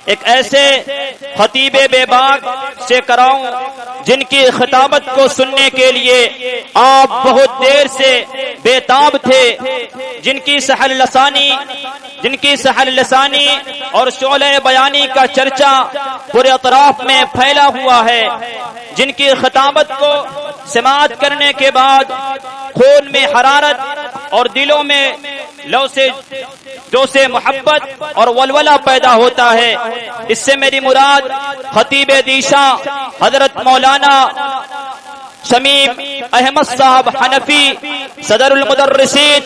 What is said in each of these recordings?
ایک ایسے خطیب بے باک سے کراؤں جن کی خطابت کو سننے کے لیے آپ بہت دیر سے بےتاب تھے، جن کی سہل لسانی اور شعلہ بیانی کا چرچا پورے اطراف میں پھیلا ہوا ہے، جن کی خطابت کو سماعت کرنے کے بعد خون میں حرارت اور دلوں میں جوش محبت اور ولولہ پیدا ہوتا ہے۔ اس سے میری مراد خطیب دیشا حضرت مولانا شمیم احمد صاحب حنفی صدر المدرسین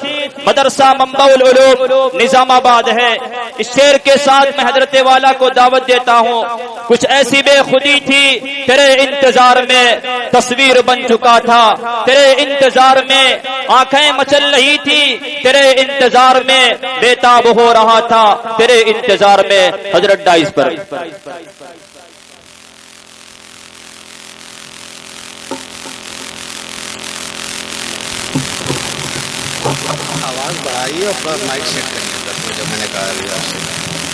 مدرسہ منبع العلوم نظام آباد ہے۔ اس شعر کے ساتھ میں حضرت والا کو دعوت دیتا ہوں۔ کچھ ایسی بے خودی تھی تیرے انتظار میں تصویر بن چکا تھا، تیرے انتظار میں آنکھیں مچل رہی تھی، تیرے انتظار میں بےتاب ہو رہا تھا، تیرے انتظار میں حضرت ڈائز پر آواز بڑھائیے اور مائک سیٹ کریے جو میں نے کہا ابھی آپ سے،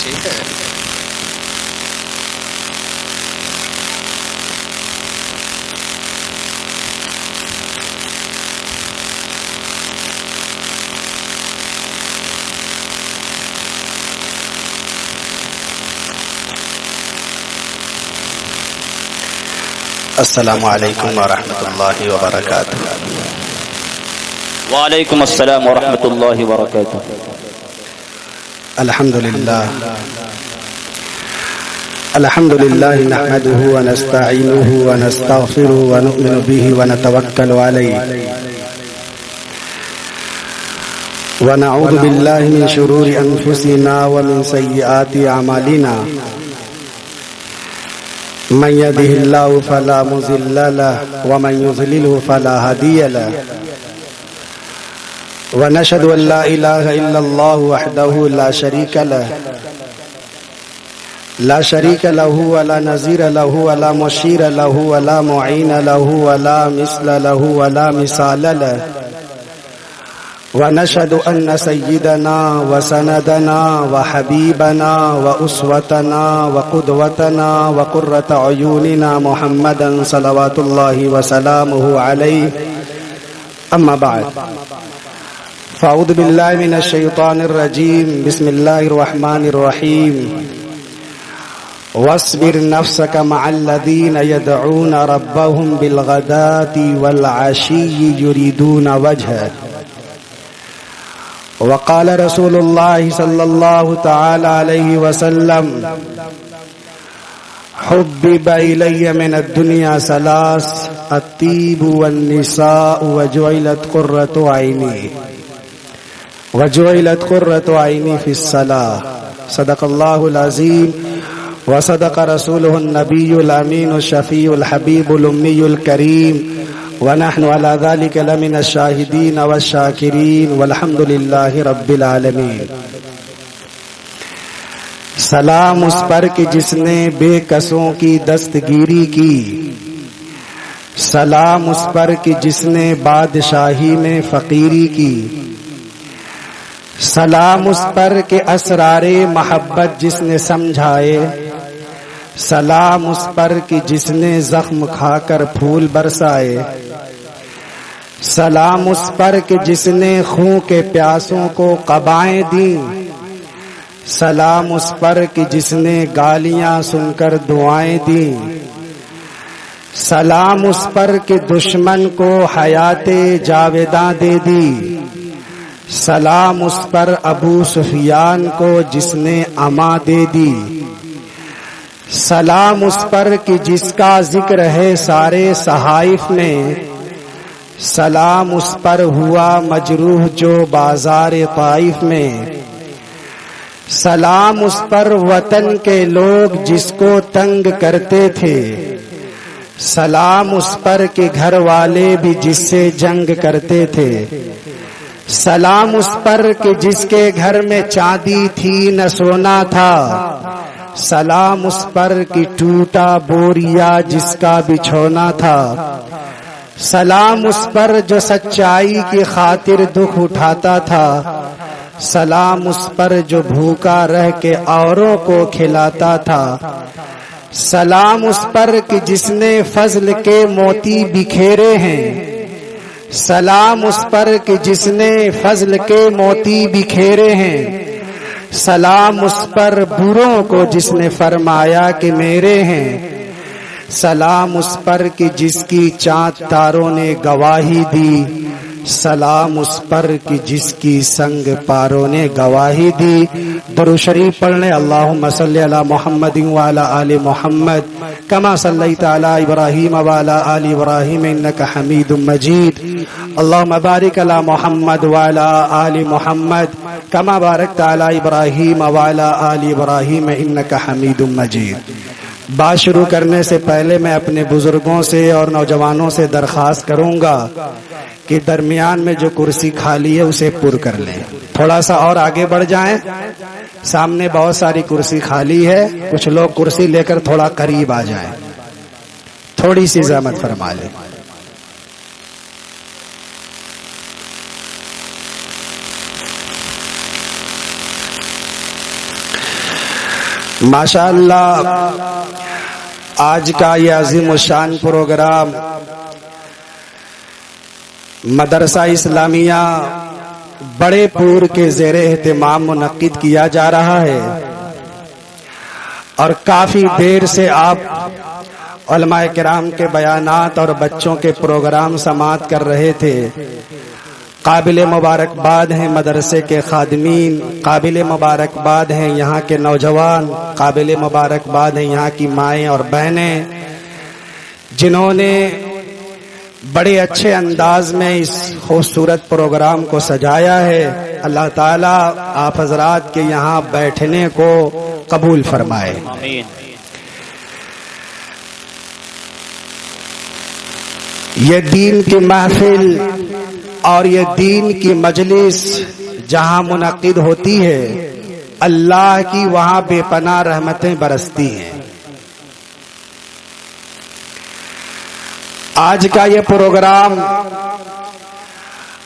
ٹھیک ہے؟ السلام علیکم ورحمۃ اللہ وبرکاتہ۔ وعلیکم السلام ورحمۃ اللہ وبرکاتہ۔ الحمد للہ نحمده ونستعینه ونستغفره ونؤمن به ونتوکل علیہ ونعوذ باللہ من شرور انفسنا ومن سیئات اعمالنا، من يهده الله فلا مضل له ومن يضلله فلا هادي له، ونشهد أن لا إله إلا الله وحده لا شريك له ولا نظير له ولا مشير له ولا معين له ولا مثل له ولا مثال له، ونشهد أن سيدنا وسندنا وحبيبنا وأسوتنا وقدوتنا وقرة عيوننا محمدا صلوات الله وسلامه عليه، أما بعد، فاعوذ بالله من الشيطان الرجيم، بسم الله الرحمن الرحيم، واصبر نفسك مع الذين يدعون ربهم بالغداة والعشي يريدون وجهه، وقال رسول الله صلى الله تعالى عليه وسلم، حبب إلي من الدنيا ثلاث، الطيب والنساء وجعلت قرة عيني في الصلاة، صدق الله العظيم وصدق رسوله النبي الأمين الشفيع الحبيب الأمي الكريم، ونحن على ذلك لمن الشاهدين والشاكرين والحمد لله رب العالمين۔ سلام اس پر کہ جس نے بے کسوں کی دستگیری کی، سلام اس پر کہ جس نے بادشاہی میں فقیری کی، سلام اس پر کہ اسرار محبت جس نے سمجھائے، سلام اس پر کہ جس نے زخم کھا کر پھول برسائے، سلام اس پر کہ جس نے خون کے پیاسوں کو قبائیں دیں، سلام اس پر کہ جس نے گالیاں سن کر دعائیں دیں، سلام اس پر کہ دشمن کو حیات جاویداں دے دی، سلام اس پر ابو سفیان کو جس نے اما دے دی، سلام اس پر کہ جس کا ذکر ہے سارے صحائف میں، سلام اس پر ہوا مجروح جو بازار طائف میں، سلام اس پر وطن کے لوگ جس کو تنگ کرتے تھے، سلام اس پر کہ گھر والے بھی جس سے جنگ کرتے تھے، سلام اس پر کہ جس کے گھر میں چاندی تھی نہ سونا تھا، سلام اس پر کہ ٹوٹا بوریا جس کا بچھونا تھا، سلام اس پر جو سچائی کی خاطر دکھ اٹھاتا تھا، سلام اس پر جو بھوکا رہ کے اوروں کو کھلاتا تھا، سلام اس پر کہ جس نے فضل کے موتی بکھیرے ہیں، سلام اس پر کہ جس نے فضل کے موتی بکھیرے ہیں، سلام اس پر بروں کو جس نے فرمایا کہ میرے ہیں، سلام اس پر کہ جس کی چاند تاروں نے گواہی دی، سلام اس پر کہ جس کی سنگ پاروں نے گواہی دی۔ درود شریف پڑھنے اللہم صلی علی محمد وعلی آل محمد کما صلیت علی ابراہیم وعلی آل ابراہیم انک حمید مجید، اللہم بارک علی محمد وعلی آل محمد کما بارکت علی ابراہیم وعلی آل ابراہیم انک حمید مجید۔ بات شروع کرنے سے پہلے میں اپنے بزرگوں سے اور نوجوانوں سے درخواست کروں گا کہ درمیان میں جو کرسی خالی ہے اسے پر کر لیں، تھوڑا سا اور آگے بڑھ جائیں، سامنے بہت ساری کرسی خالی ہے، کچھ لوگ کرسی لے کر تھوڑا قریب آ جائیں، تھوڑی سی زحمت فرما لیں۔ ماشاءاللہ آج کا یہ عظیم الشان پروگرام مدرسہ اسلامیہ بڑے پور کے زیر اہتمام منعقد کیا جا رہا ہے، اور کافی دیر سے آپ علماء کرام کے بیانات اور بچوں کے پروگرام سماعت کر رہے تھے۔ قابل مبارکباد ہیں مدرسے کے خادمین، قابل مبارکباد ہیں یہاں کے نوجوان، قابل مبارکباد ہیں یہاں کی مائیں اور بہنیں، جنہوں نے بڑے اچھے انداز میں اس خوبصورت پروگرام کو سجایا ہے۔ اللہ تعالیٰ آپ حضرات کے یہاں بیٹھنے کو قبول فرمائے۔ آمین۔ یہ دین کی محفل اور یہ دین کی مجلس جہاں منعقد ہوتی ہے، اللہ کی وہاں بے پناہ رحمتیں برستی ہیں۔ آج کا یہ پروگرام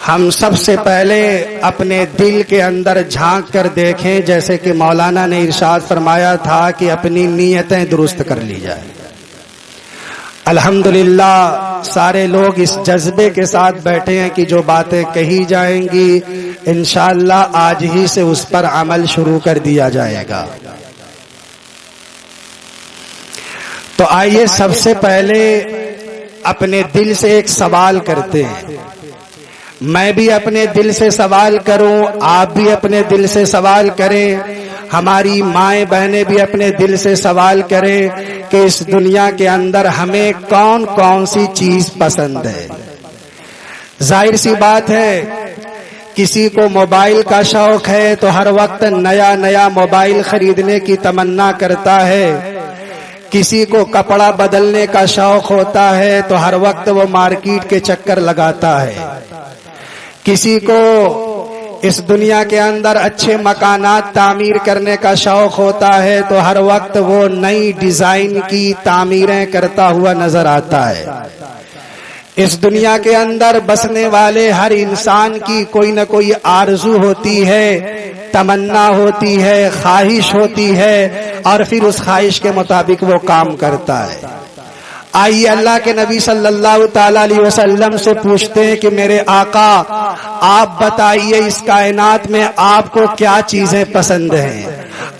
ہم سب سے پہلے اپنے دل کے اندر جھانک کر دیکھیں، جیسے کہ مولانا نے ارشاد فرمایا تھا کہ اپنی نیتیں درست کر لی جائیں۔ الحمدللہ سارے لوگ اس جذبے کے ساتھ بیٹھے ہیں کہ جو باتیں کہی جائیں گی انشاءاللہ آج ہی سے اس پر عمل شروع کر دیا جائے گا۔ تو آئیے سب سے پہلے اپنے دل سے ایک سوال کرتے ہیں، میں بھی اپنے دل سے سوال کروں، آپ بھی اپنے دل سے سوال کریں، ہماری مائیں بہنیں بھی اپنے دل سے سوال کریں کہ اس دنیا کے اندر ہمیں کون کون سی چیز پسند ہے۔ ظاہر سی بات ہے، کسی کو موبائل کا شوق ہے تو ہر وقت نیا نیا موبائل خریدنے کی تمنا کرتا ہے، کسی کو کپڑا بدلنے کا شوق ہوتا ہے تو ہر وقت وہ مارکیٹ کے چکر لگاتا ہے، کسی کو اس دنیا کے اندر اچھے مکانات تعمیر کرنے کا شوق ہوتا ہے تو ہر وقت وہ نئی ڈیزائن کی تعمیریں کرتا ہوا نظر آتا ہے۔ اس دنیا کے اندر بسنے والے ہر انسان کی کوئی نہ کوئی آرزو ہوتی ہے، تمنا ہوتی ہے، خواہش ہوتی ہے، اور پھر اس خواہش کے مطابق وہ کام کرتا ہے۔ آئیے اللہ کے نبی صلی اللہ تعالی علیہ وسلم سے پوچھتے ہیں کہ میرے آقا آپ بتائیے اس کائنات میں آپ کو کیا چیزیں پسند ہیں۔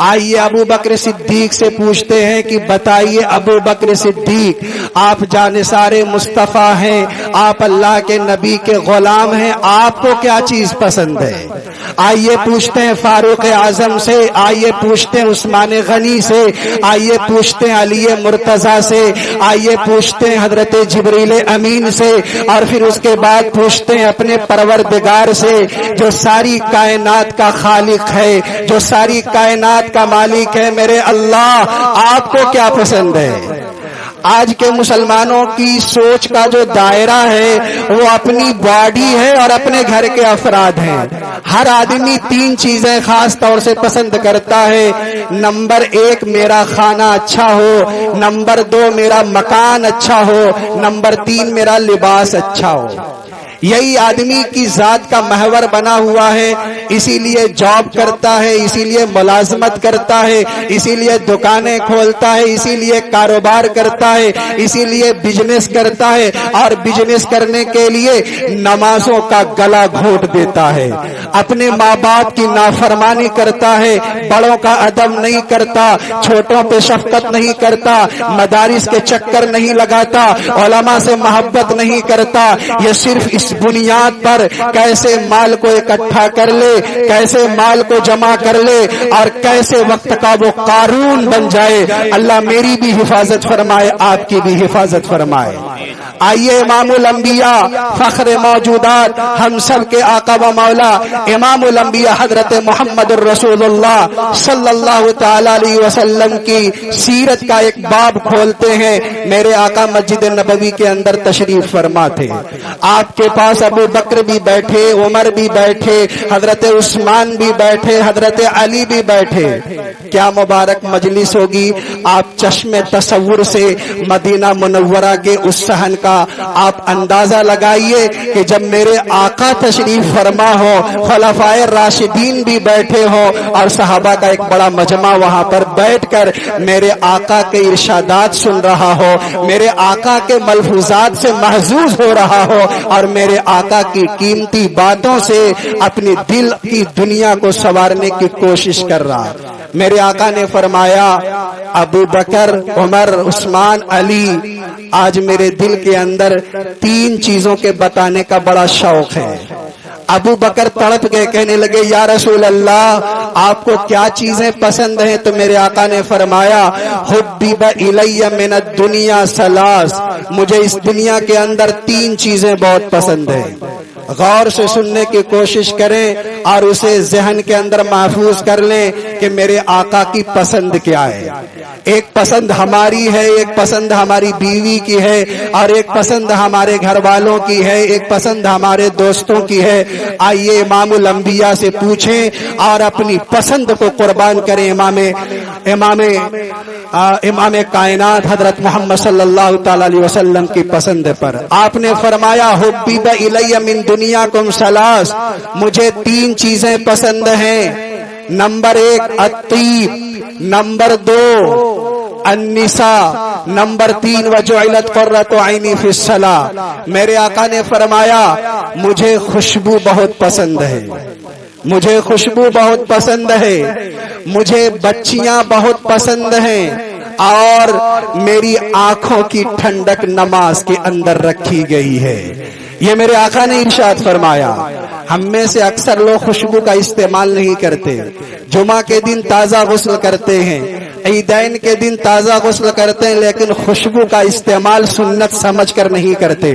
آئیے ابو بکر صدیق سے پوچھتے ہیں کہ بتائیے ابو بکر صدیق آپ جانثار مصطفیٰ ہیں، آپ اللہ کے نبی کے غلام ہیں، آپ کو کیا چیز پسند ہے۔ آئیے پوچھتے ہیں فاروق اعظم سے، آئیے پوچھتے ہیں عثمان غنی سے، آئیے پوچھتے ہیں علی مرتضیٰ سے، آئیے پوچھتے ہیں حضرت جبریل امین سے، اور پھر اس کے بعد پوچھتے ہیں اپنے پروردگار سے جو ساری کائنات کا خالق ہے، جو ساری کائنات کا مالک ہے۔ میرے اللہ آپ کو کیا پسند ہے؟ آج کے مسلمانوں کی سوچ کا جو دائرہ ہے وہ اپنی باڈی ہے اور اپنے گھر کے افراد ہیں۔ ہر آدمی تین چیزیں خاص طور سے پسند کرتا ہے، نمبر 1 میرا کھانا اچھا ہو، نمبر 2 میرا مکان اچھا ہو، نمبر 3 میرا لباس اچھا ہو۔ یہی آدمی کی ذات کا محور بنا ہوا ہے، اسی لیے جاب کرتا ہے، اسی لیے ملازمت کرتا ہے، اسی لیے دکانیں کھولتا ہے، اسی لیے کاروبار کرتا ہے، اسی لیے بزنس کرتا ہے، اور بزنس کرنے کے لیے نمازوں کا گلا گھونٹ دیتا ہے، اپنے ماں باپ کی نافرمانی کرتا ہے، بڑوں کا ادب نہیں کرتا، چھوٹوں پہ شفقت نہیں کرتا، مدارس کے چکر نہیں لگاتا، علماء سے محبت نہیں کرتا۔ یہ صرف اس بنیاد پر کیسے مال کو اکٹھا کر لے، کیسے مال کو جمع کر لے، اور کیسے وقت کا وہ قارون بن جائے۔ اللہ میری بھی حفاظت فرمائے، آپ کی بھی حفاظت فرمائے۔ آئیے امام الانبیاء فخر موجودات، ہم سب کے آقا و مولا امام الانبیاء حضرت محمد الرسول اللہ صلی اللہ تعالی علیہ وسلم کی سیرت کا ایک باب کھولتے ہیں۔ میرے آقا مسجد نبوی کے اندر تشریف فرما تھے، آپ کے پاس ابو بکر بھی بیٹھے، عمر بھی بیٹھے، حضرت عثمان بھی بیٹھے، حضرت علی بھی بیٹھے۔ کیا مبارک مجلس ہوگی! آپ چشم تصور سے مدینہ منورہ کے اس صحن کا آپ اندازہ لگائیے کہ جب میرے آقا تشریف فرما ہو، خلفائے راشدین بھی بیٹھے ہو، اور صحابہ کا ایک بڑا مجمع وہاں پر بیٹھ کر میرے آقا کے ارشادات سن رہا ہو، میرے آقا کے ملفوظات سے محظوظ ہو رہا ہو، اور میرے آقا کی قیمتی باتوں سے اپنی دل کی دنیا کو سنوارنے کی کوشش کر رہا۔ میرے آقا نے فرمایا، ابو بکر، عمر، عثمان، علی، آج میرے دل کے اندر 3 چیزوں کے بتانے کا بڑا شوق ہے۔ ابو بکر تڑپ کے کہنے لگے، یا رسول اللہ، آپ کو کیا چیزیں پسند ہیں؟ تو میرے آقا نے فرمایا، حبب الی من الدنیا ثلاث، مجھے اس دنیا کے اندر 3 چیزیں بہت پسند ہیں۔ غور سے سننے کی کوشش کریں اور اسے ذہن کے اندر محفوظ کر لیں کہ میرے آقا کی پسند کیا ہے۔ ایک پسند ہماری ہے، ایک پسند ہماری بیوی کی ہے، اور ایک پسند ہمارے گھر والوں کی ہے، ایک پسند ہمارے دوستوں کی ہے۔ آئیے امام الانبیاء سے پوچھیں اور اپنی پسند کو قربان کریں امام کائنات حضرت محمد صلی اللہ تعالی علیہ وسلم کی پسند پر۔ آپ نے فرمایا، حبب الی من دنیاکم ثلاث، مجھے 3 چیزیں پسند ہیں۔ نمبر 1 الطیب، نمبر 2 النساء، نمبر 3 وجعلت قرۃ عینی فی الصلاۃ۔ میرے آقا نے فرمایا، مجھے خوشبو بہت پسند ہے، مجھے خوشبو بہت پسند ہے، مجھے بچیاں بہت پسند ہیں، اور میری آنکھوں کی ٹھنڈک نماز کے اندر رکھی گئی ہے۔ یہ میرے آقا نے ارشاد فرمایا۔ ہم میں سے اکثر لوگ خوشبو کا استعمال نہیں کرتے، جمعہ کے دن تازہ غسل کرتے ہیں، عیدین کے دن تازہ غسل کرتے ہیں، لیکن خوشبو کا استعمال سنت سمجھ کر نہیں کرتے۔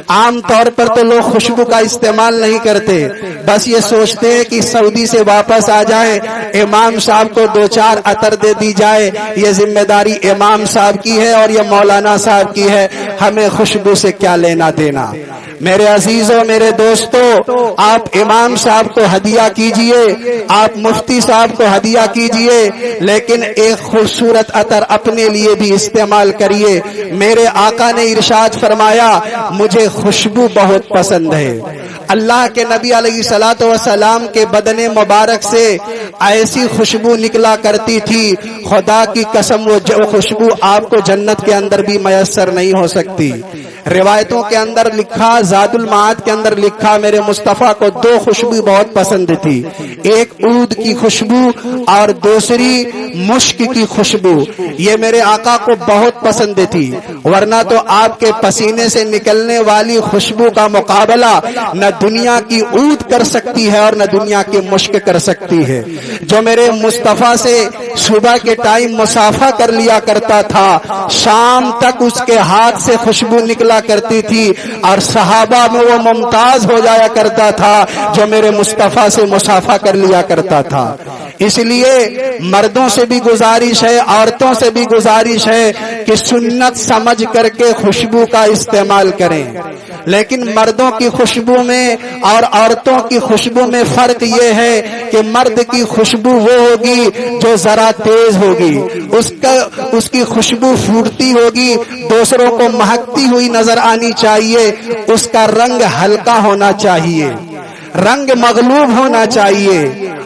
عام طور پر تو لوگ خوشبو کا استعمال نہیں کرتے، بس یہ سوچتے ہیں کہ سعودی سے واپس آ جائیں، امام صاحب کو 2-4 عطر دے دی جائے، یہ ذمہ داری امام صاحب کی ہے اور یہ مولانا صاحب کی ہے، ہمیں خوشبو سے کیا لینا دینا۔ میرے عزیزوں، میرے دوستوں، آپ امام صاحب کو ہدیہ کیجئے، آپ مفتی صاحب کو ہدیہ کیجئے، لیکن ایک خوبصورت عطر اپنے لیے بھی استعمال کریے۔ میرے آقا نے ارشاد فرمایا، مجھے خوشبو بہت پسند ہے۔ اللہ کے نبی علیہ الصلوۃ والسلام کے بدن مبارک سے ایسی خوشبو نکلا کرتی تھی، خدا کی قسم وہ خوشبو آپ کو جنت کے اندر بھی میسر نہیں ہو سکتی۔ روایتوں کے اندر لکھا، زاد المعاد کے اندر لکھا، میرے مصطفیٰ کو 2 خوشبو بہت پسند تھی، ایک عود کی خوشبو اور دوسری مشک کی خوشبو۔ یہ میرے آقا کو بہت پسند تھی، ورنہ تو آپ کے پسینے سے نکلنے والی خوشبو کا مقابلہ نہ دنیا کی عود کر سکتی ہے اور نہ دنیا کی مشک کر سکتی ہے۔ جو میرے مصطفیٰ سے صبح کے ٹائم مصافحہ کر لیا کرتا تھا، شام تک اس کے ہاتھ سے خوشبو نکلا کرتی تھی، اور صحابہ میں وہ ممتاز ہو جایا کرتا تھا جو میرے مصطفیٰ سے مصافحہ کر لیا کرتا تھا۔ اس لیے مردوں سے بھی گزارش ہے، عورتوں سے بھی گزارش ہے کہ سنت سمجھ کر کے خوشبو کا استعمال کریں، لیکن مردوں کی خوشبو میں اور عورتوں کی خوشبو میں فرق یہ ہے کہ مرد کی خوشبو وہ ہوگی جو ذرا تیز ہوگی، اس کی خوشبو پھوٹتی ہوگی، دوسروں کو مہکتی ہوئی نظر آنی چاہیے، اس کا رنگ ہلکا ہونا چاہیے، رنگ مغلوب ہونا چاہیے،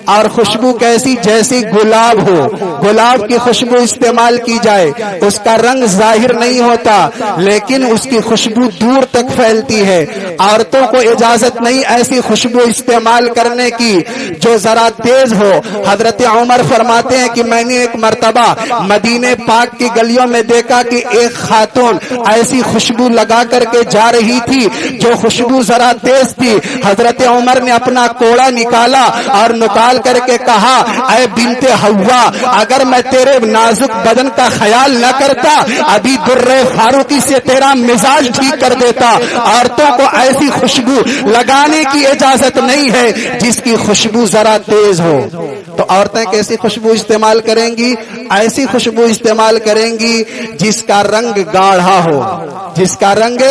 اور خوشبو کیسی؟ جیسی گلاب ہو، گلاب کی خوشبو استعمال کی جائے، اس کا رنگ ظاہر نہیں ہوتا لیکن اس کی خوشبو دور تک پھیلتی ہے۔ عورتوں کو اجازت نہیں ایسی خوشبو استعمال کرنے کی جو ذرا تیز ہو۔ حضرت عمر فرماتے ہیں کہ میں نے ایک مرتبہ مدینے پاک کی گلیوں میں دیکھا کہ ایک خاتون ایسی خوشبو لگا کر کے جا رہی تھی جو خوشبو ذرا تیز تھی۔ حضرت عمر نے اپنا کوڑا نکالا اور نکال کر کے کہا، اے بنت حوا، اگر میں تیرے نازک بدن کا خیال نہ کرتا ابھی درے فاروقی سے تیرا مزاج ٹھیک کر دیتا۔ عورتوں کو ایسی خوشبو لگانے کی اجازت نہیں ہے جس کی خوشبو ذرا تیز ہو۔ تو عورتیں کیسی خوشبو استعمال کریں گی؟ ایسی خوشبو استعمال کریں گی جس کا رنگ گاڑھا ہو، جس کا رنگ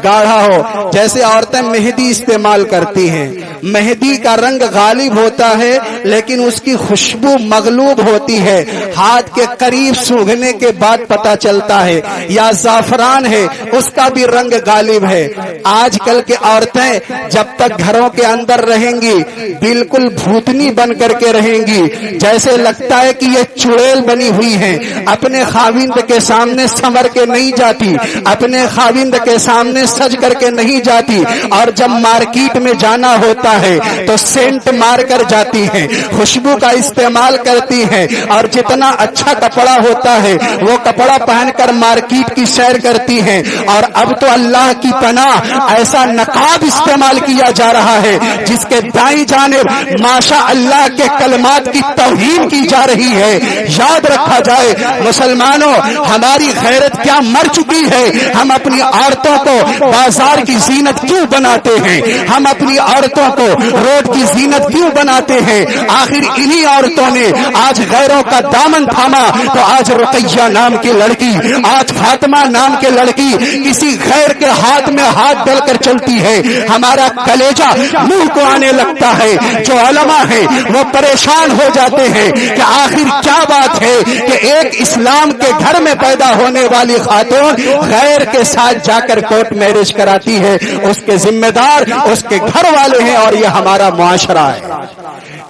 گاڑھا ہو۔ جیسے عورتیں مہندی استعمال کرتی ہیں، مہندی کا رنگ غالب ہوتا ہے لیکن اس کی خوشبو مغلوب ہوتی ہے، ہاتھ کے قریب سونگھنے کے بعد پتہ چلتا ہے۔ یا زعفران ہے، اس کا بھی رنگ غالب ہے۔ آج کل کے عورتیں جب تک گھروں کے اندر رہیں گی بالکل بھوتنی بن کر کے رہیں گی، جیسے لگتا ہے کہ یہ چڑیل بنی ہوئی ہیں، اپنے خاوند کے سامنے سنور کے نہیں جاتی، اپنے خاوند کے سامنے سج کر کے نہیں جاتی، اور جب مارکیٹ میں جانا ہوتا ہے تو سینٹ مار کر جاتی ہیں، خوشبو کا استعمال کرتی ہیں، اور جتنا اچھا کپڑا ہوتا ہے وہ کپڑا پہن کر مارکیٹ کی سیر کرتی ہیں۔ اور اب تو اللہ کی پناہ ایسا نقاب استعمال کیا جا رہا ہے جس کے دائیں جانب ماشاء اللہ کے کلمات کی توہین کی جا رہی ہے۔ یاد رکھا جائے مسلمانوں، ہماری غیرت کیا مر چکی ہے۔ ہم اپنی عورتوں کو بازار کی زینت کیوں بناتے ہیں؟ ہم اپنی عورتوں کو روڈ کی زینت کیوں بناتے ہیں؟ آخر انہی عورتوں نے آج غیروں کا دامن تھاما تو آج رقیہ نام کی لڑکی، آج فاطمہ نام کی لڑکی کسی غیر کے ہاتھ میں ہاتھ ڈال کر چلتی ہے۔ ہمارا کلیجہ منہ کو آنے لگتا ہے۔ جو علماء ہیں وہ پریشان ہو جاتے ہیں کہ آخر کیا بات ہے کہ ایک اسلام کے گھر میں پیدا ہونے والی خاتون غیر کے ساتھ جا کر کورٹ میرج کراتی ہے۔ اس کے ذمہ دار اس کے گھر والے ہیں اور یہ ہمارا معاشرہ ہے۔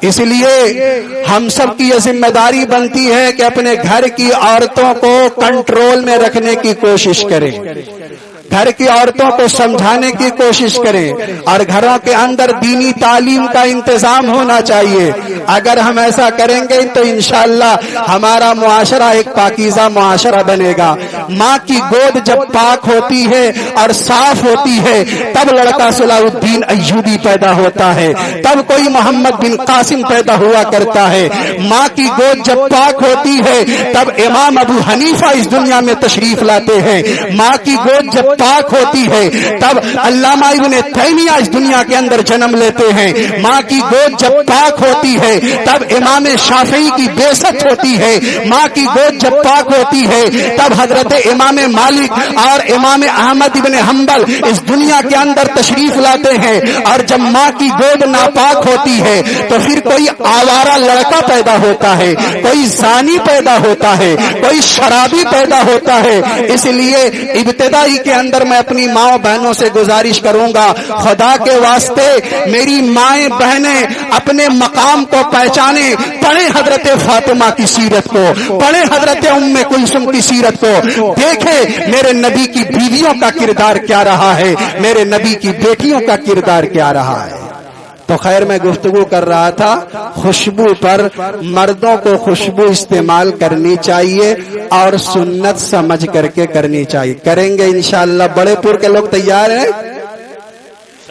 اس لیے ہم سب کی یہ ذمہ داری بنتی ہے کہ اپنے گھر کی عورتوں کو کنٹرول میں رکھنے کی کوشش کریں، گھر کی عورتوں کو سمجھانے کی کوشش کریں، اور گھروں کے اندر دینی تعلیم کا انتظام ہونا چاہیے۔ اگر ہم ایسا کریں گے تو انشاءاللہ ہمارا معاشرہ ایک پاکیزہ معاشرہ بنے گا۔ ماں کی گود جب پاک ہوتی ہے اور صاف ہوتی ہے تب لڑکا صلاح الدین ایوبی پیدا ہوتا ہے، تب کوئی محمد بن قاسم پیدا ہوا کرتا ہے۔ ماں کی گود جب پاک ہوتی ہے تب امام ابو حنیفہ اس دنیا میں تشریف لاتے ہیں۔ ماں کی گود جب پاک ہوتی ہے تب علامہ ابن تیمیہ اس دنیا کے اندر جنم لیتے ہیں۔ ماں کی گود جب پاک ہوتی ہے تب امام شافعی کی بعثت ہوتی ہے۔ ماں کی گود جب پاک ہوتی ہے تب حضرت امام مالک اور امام احمد ابن حنبل اس دنیا کے اندر تشریف لاتے ہیں۔ اور جب ماں کی گود ناپاک ہوتی ہے تو پھر کوئی آوارہ لڑکا پیدا ہوتا ہے، کوئی زانی پیدا ہوتا ہے، کوئی شرابی پیدا ہوتا ہے۔ اس لیے ابتدائی کے اندر میں اپنی ماں بہنوں سے گزارش کروں گا، خدا کے واسطے میری مائیں بہنیں اپنے مقام کو پہچانے، پڑھیں حضرت فاطمہ کی سیرت کو، پڑھیں حضرت ام کلثوم کی سیرت کو، دیکھیں میرے نبی کی بیویوں کا کردار کیا رہا ہے، میرے نبی کی بیٹیوں کا کردار کیا رہا ہے۔ تو خیر میں گفتگو کر رہا تھا خوشبو پر۔ مردوں کو خوشبو استعمال کرنی چاہیے اور سنت سمجھ کر کے کرنی چاہیے۔ کریں گے انشاءاللہ۔ بڑے پور کے لوگ تیار ہیں؟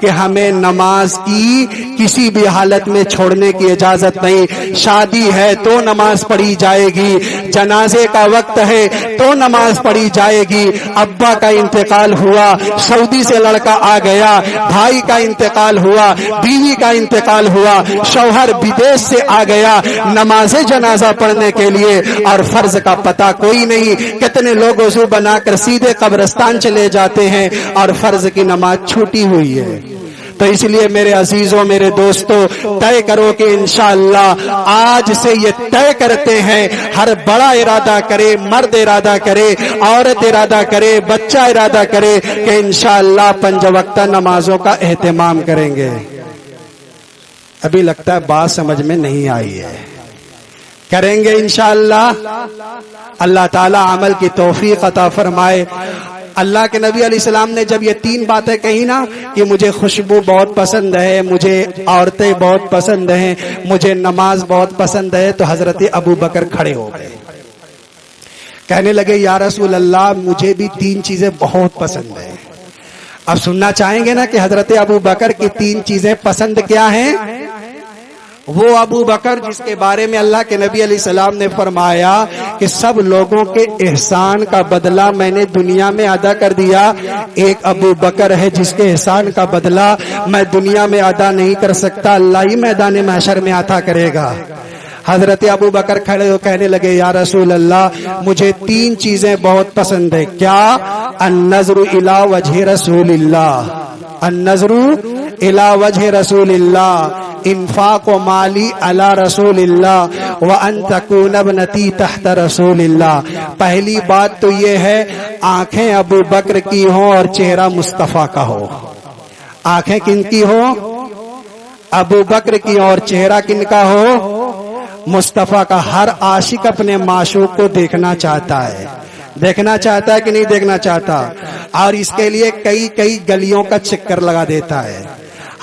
کہ ہمیں نماز کی کسی بھی حالت میں چھوڑنے کی اجازت نہیں. شادی ہے تو نماز پڑھی جائے گی, جنازے کا وقت ہے تو نماز پڑھی جائے گی, ابا کا انتقال ہوا, سعودی سے لڑکا آ گیا, بھائی کا انتقال ہوا, بیوی کا انتقال ہوا, شوہر بدیش سے آ گیا, نماز جنازہ پڑھنے کے لیے اور فرض کا پتہ کوئی نہیں. کتنے لوگ وضو بنا کر سیدھے قبرستان چلے جاتے ہیں اور فرض کی نماز چھوٹی ہوئی ہے. تو اس لیے میرے عزیزوں, میرے دوستوں, طے کرو کہ انشاءاللہ آج سے یہ طے کرتے ہیں, ہر بڑا ارادہ کرے, مرد ارادہ کرے, عورت ارادہ کرے, بچہ ارادہ کرے کہ انشاءاللہ 5 وقتہ نمازوں کا اہتمام کریں گے. ابھی لگتا ہے بات سمجھ میں نہیں آئی ہے. کریں گے انشاءاللہ. اللہ تعالی عمل کی توفیق عطا فرمائے. اللہ کے نبی علیہ السلام نے جب یہ 3 باتیں کہی نا کہ مجھے خوشبو بہت پسند ہے, مجھے عورتیں بہت پسند ہیں, مجھے نماز بہت پسند ہے, تو حضرت ابو بکر کھڑے ہو گئے, کہنے لگے یا رسول اللہ مجھے بھی 3 چیزیں بہت پسند ہیں. اب سننا چاہیں گے نا کہ حضرت ابو بکر کی 3 چیزیں پسند کیا ہیں. وہ ابو بکر جس کے بارے میں اللہ کے نبی علیہ السلام نے فرمایا کہ سب لوگوں کے احسان کا بدلہ میں نے دنیا میں ادا کر دیا, ایک ابو بکر ہے جس کے احسان کا بدلہ میں دنیا میں ادا نہیں کر سکتا, اللہ ہی میدان محشر میں عطا کرے گا. حضرت ابو بکر کھڑے ہو کہنے لگے یا رسول اللہ مجھے 3 چیزیں بہت پسند ہے. کیا؟ النظر الی وجہ رسول اللہ, النظر الی وجہ رسول اللہ, انفاق و مالی علی رسول اللہ, وان تکون ابنتی تحت رسول اللہ. پہلی بات تو یہ ہے آنکھیں ابو بکر کی ہوں اور چہرہ مصطفیٰ کا ہو. آنکھیں کن کی ہو؟ ابو بکر کی, اور چہرہ کن کا ہو؟ مصطفیٰ کا. ہر عاشق اپنے معشوق کو دیکھنا چاہتا ہے, دیکھنا چاہتا ہے کہ نہیں دیکھنا چاہتا, اور اس کے لیے کئی گلیوں کا چکر لگا دیتا ہے.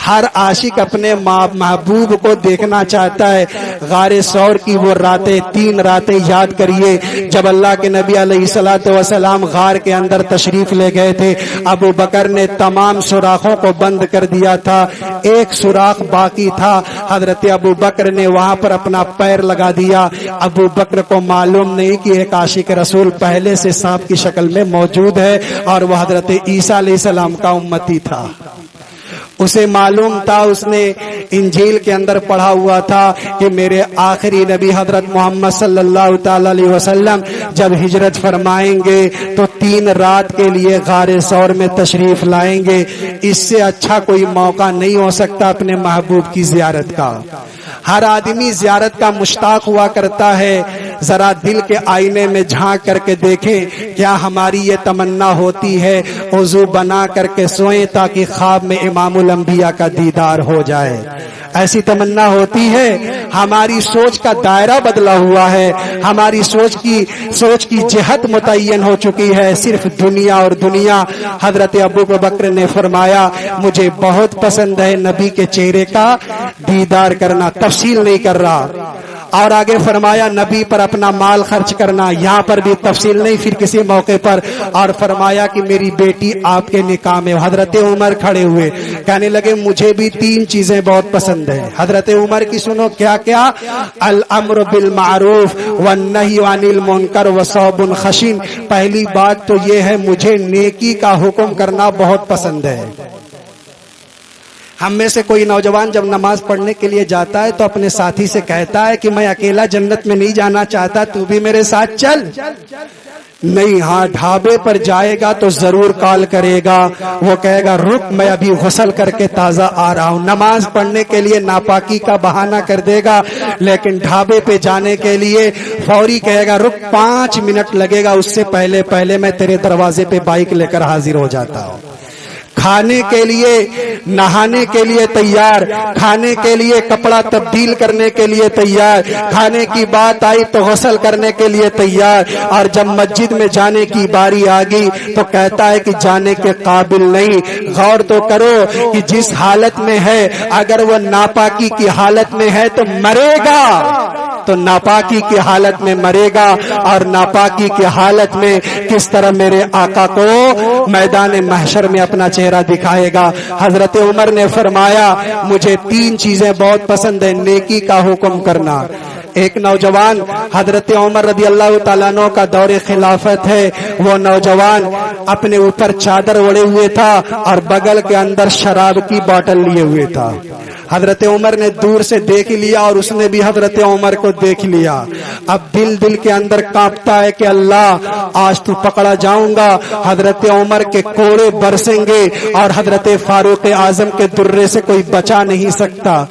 ہر عاشق اپنے محبوب کو دیکھنا چاہتا ہے. غار ثور کی وہ راتیں 3 راتیں یاد کریے جب اللہ کے نبی علیہ الصلوۃ والسلام غار کے اندر تشریف لے گئے تھے. ابو بکر نے تمام سوراخوں کو بند کر دیا تھا, ایک سوراخ باقی تھا. حضرت ابو بکر نے وہاں پر اپنا پیر لگا دیا. ابو بکر کو معلوم نہیں کہ ایک عاشق رسول پہلے سے سانپ کی شکل میں موجود ہے اور وہ حضرت عیسیٰ علیہ السلام کا امتی تھا. اسے معلوم تھا, اس نے انجیل کے اندر پڑھا ہوا تھا کہ میرے آخری نبی حضرت محمد صلی اللہ تعالی علیہ وسلم جب ہجرت فرمائیں گے تو 3 رات کے لیے غار ثور میں تشریف لائیں گے. اس سے اچھا کوئی موقع نہیں ہو سکتا اپنے محبوب کی زیارت کا. ہر آدمی زیارت کا مشتاق ہوا کرتا ہے. ذرا دل کے آئینے میں جھانک کر کے دیکھیں, کیا ہماری یہ تمنا ہوتی ہے وضو بنا کر کے سوئیں تاکہ خواب میں امام الانبیاء کا دیدار ہو جائے؟ ایسی تمنا ہوتی ہے؟ ہماری سوچ کا دائرہ بدلا ہوا ہے, ہماری سوچ کی جہت متعین ہو چکی ہے, صرف دنیا اور دنیا. حضرت ابو بکر نے فرمایا مجھے بہت پسند ہے نبی کے چہرے کا دیدار کرنا. تفصیل نہیں کر رہا. اور آگے فرمایا نبی پر اپنا مال خرچ کرنا, یہاں پر بھی تفصیل نہیں, پھر کسی موقع پر. اور فرمایا کہ میری بیٹی آپ کے نکاح میں. حضرت عمر کھڑے ہوئے کہنے لگے مجھے بھی 3 چیزیں بہت پسند ہیں. حضرت عمر کی سنو کیا کیا؟ الامر بالمعروف والنہی عن المنکر وصوب خشن. پہلی بات تو یہ ہے مجھے نیکی کا حکم کرنا بہت پسند ہے. ہم میں سے کوئی نوجوان جب نماز پڑھنے کے لیے جاتا ہے تو اپنے ساتھی سے کہتا ہے کہ میں اکیلا جنت میں نہیں جانا چاہتا, تو بھی میرے ساتھ چل. نہیں, ہاں ڈھابے پر جائے گا تو ضرور کال کرے گا, وہ کہے گا رک میں ابھی غسل کر کے تازہ آ رہا ہوں. نماز پڑھنے کے لیے ناپاکی کا بہانہ کر دے گا, لیکن ڈھابے پہ جانے کے لیے فوری کہے گا رک 5 منٹ لگے گا, اس سے پہلے میں تیرے دروازے پہ بائک لے کر حاضر ہو جاتا ہوں. کھانے کے لیے, نہانے کے لیے تیار, کھانے کے لیے کپڑا تبدیل کرنے کے لیے تیار, کھانے کی بات آئی تو غسل کرنے کے لیے تیار. اور جب مسجد میں جانے کی باری آ گئی تو کہتا ہے کہ جانے کے قابل نہیں. غور تو کرو کہ جس حالت میں ہے, اگر وہ ناپاکی کی حالت میں ہے تو مرے گا. تو ناپاکی کی حالت میں مرے گا اور ناپاکی کی حالت میں کس طرح میرے آقا کو میدان محشر میں اپنا چہرہ دکھائے گا۔ حضرت عمر نے فرمایا مجھے 3 چیزیں بہت پسند ہیں، نیکی کا حکم کرنا۔ ایک نوجوان حضرت عمر رضی اللہ تعالیٰ عنہ کا دور خلافت ہے، وہ نوجوان اپنے اوپر چادر اوڑے ہوئے تھا اور بغل کے اندر شراب کی بوتل لیے ہوئے تھا۔ حضرت عمر نے دور سے دیکھ لیا اور اس نے بھی حضرت عمر کو دیکھ لیا۔ اب دل کے اندر کانپتا ہے کہ اللہ آج تو پکڑا جاؤں گا۔ حضرت عمر کے کوڑے برسیں گے اور حضرت فاروق اعظم کے درے سے کوئی بچا نہیں سکتا۔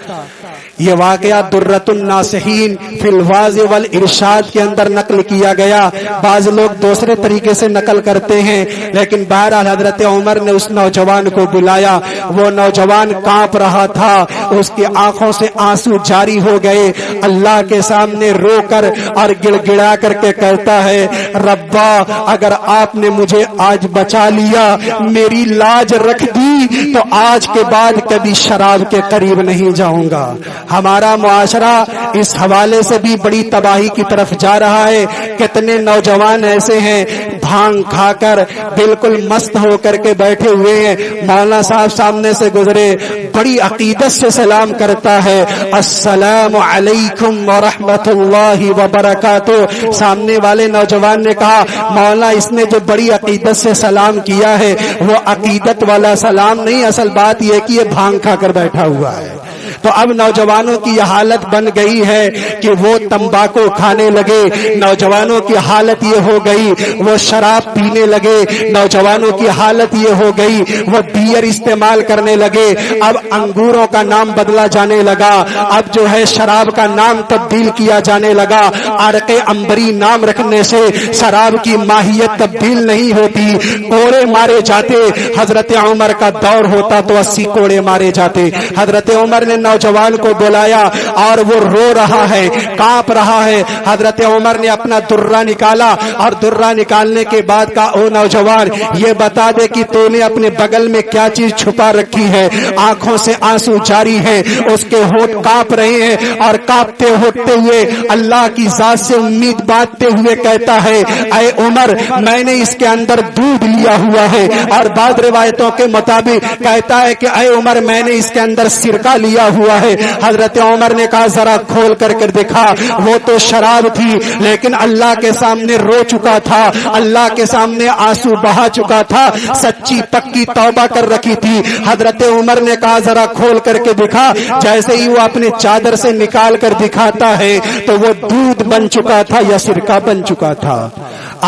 یہ واقعہ درۃ الناصحین فی الواض والارشاد کے اندر نقل کیا گیا۔ بعض لوگ دوسرے طریقے سے نقل کرتے ہیں، لیکن بہرحال حضرت عمر نے اس نوجوان کو بلایا۔ وہ نوجوان کانپ رہا تھا، اس کی آنکھوں سے آنسو جاری ہو گئے۔ اللہ کے سامنے رو کر اور گڑ گڑا کر کے کہتا ہے ربا اگر آپ نے مجھے آج بچا لیا، میری لاج رکھ دی، تو آج کے بعد کبھی شراب کے قریب نہیں جاؤں گا۔ ہمارا معاشرہ اس حوالے سے بھی بڑی تباہی کی طرف جا رہا ہے۔ کتنے نوجوان ایسے ہیں بھانگ کھا کر بالکل مست ہو کر کے بیٹھے ہوئے ہیں، مولانا صاحب سامنے سے گزرے، بڑی عقیدت سے سلام کرتا ہے، السلام علیکم ورحمۃ اللہ وبرکاتہ۔ سامنے والے نوجوان نے کہا مولانا اس نے جو بڑی عقیدت سے سلام کیا ہے وہ عقیدت والا سلام نہیں، اصل بات یہ کہ یہ بھانگ کھا کر بیٹھا ہوا ہے۔ تو اب نوجوانوں کی یہ حالت بن گئی ہے کہ وہ تمباکو کھانے لگے، نوجوانوں کی حالت یہ ہو گئی وہ شراب پینے لگے، نوجوانوں کی حالت یہ ہو گئی وہ بیئر استعمال کرنے لگے۔ اب انگوروں کا نام بدلا جانے لگا، اب جو ہے شراب کا نام تبدیل کیا جانے لگا۔ عرق عنبری نام رکھنے سے شراب کی ماہیت تبدیل نہیں ہوتی، کوڑے مارے جاتے۔ حضرت عمر کا دور ہوتا تو 80 کوڑے مارے جاتے۔ حضرت عمر نے نوجوان کو بلایا اور وہ رو رہا ہے، کانپ رہا ہے۔ حضرت عمر نے اپنا درہ نکالا اور درہ نکالنے کے بعد کہا او نوجوان یہ بتا دے کہ تو نے اپنے بغل میں کیا چیز چھپا رکھی ہے۔ آنکھوں سے آنسو جاری ہے، اس کے ہونٹ کانپ رہے ہیں اور کانپتے ہوتے ہوئے اللہ کی ذات سے امید باندھتے ہوئے کہتا ہے اے عمر میں نے اس کے اندر دودھ لیا ہوا ہے، اور بعض روایتوں کے مطابق کہتا ہے کہ اے عمر میں نے اس کے اندر سرکہ لیا ہوا ہے۔ حضرت عمر نے کہا ذرا کھول کر دکھا، وہ تو شراب تھی لیکن اللہ کے سامنے رو چکا تھا، اللہ کے سامنے آنسو بہا چکا تھا، سچی پکی توبہ کر رکھی تھی۔ حضرت عمر نے کہا ذرا کھول کر کے دکھا، جیسے ہی وہ اپنے چادر سے نکال کر دکھاتا ہے تو وہ دودھ بن چکا تھا یا سرکہ بن چکا تھا۔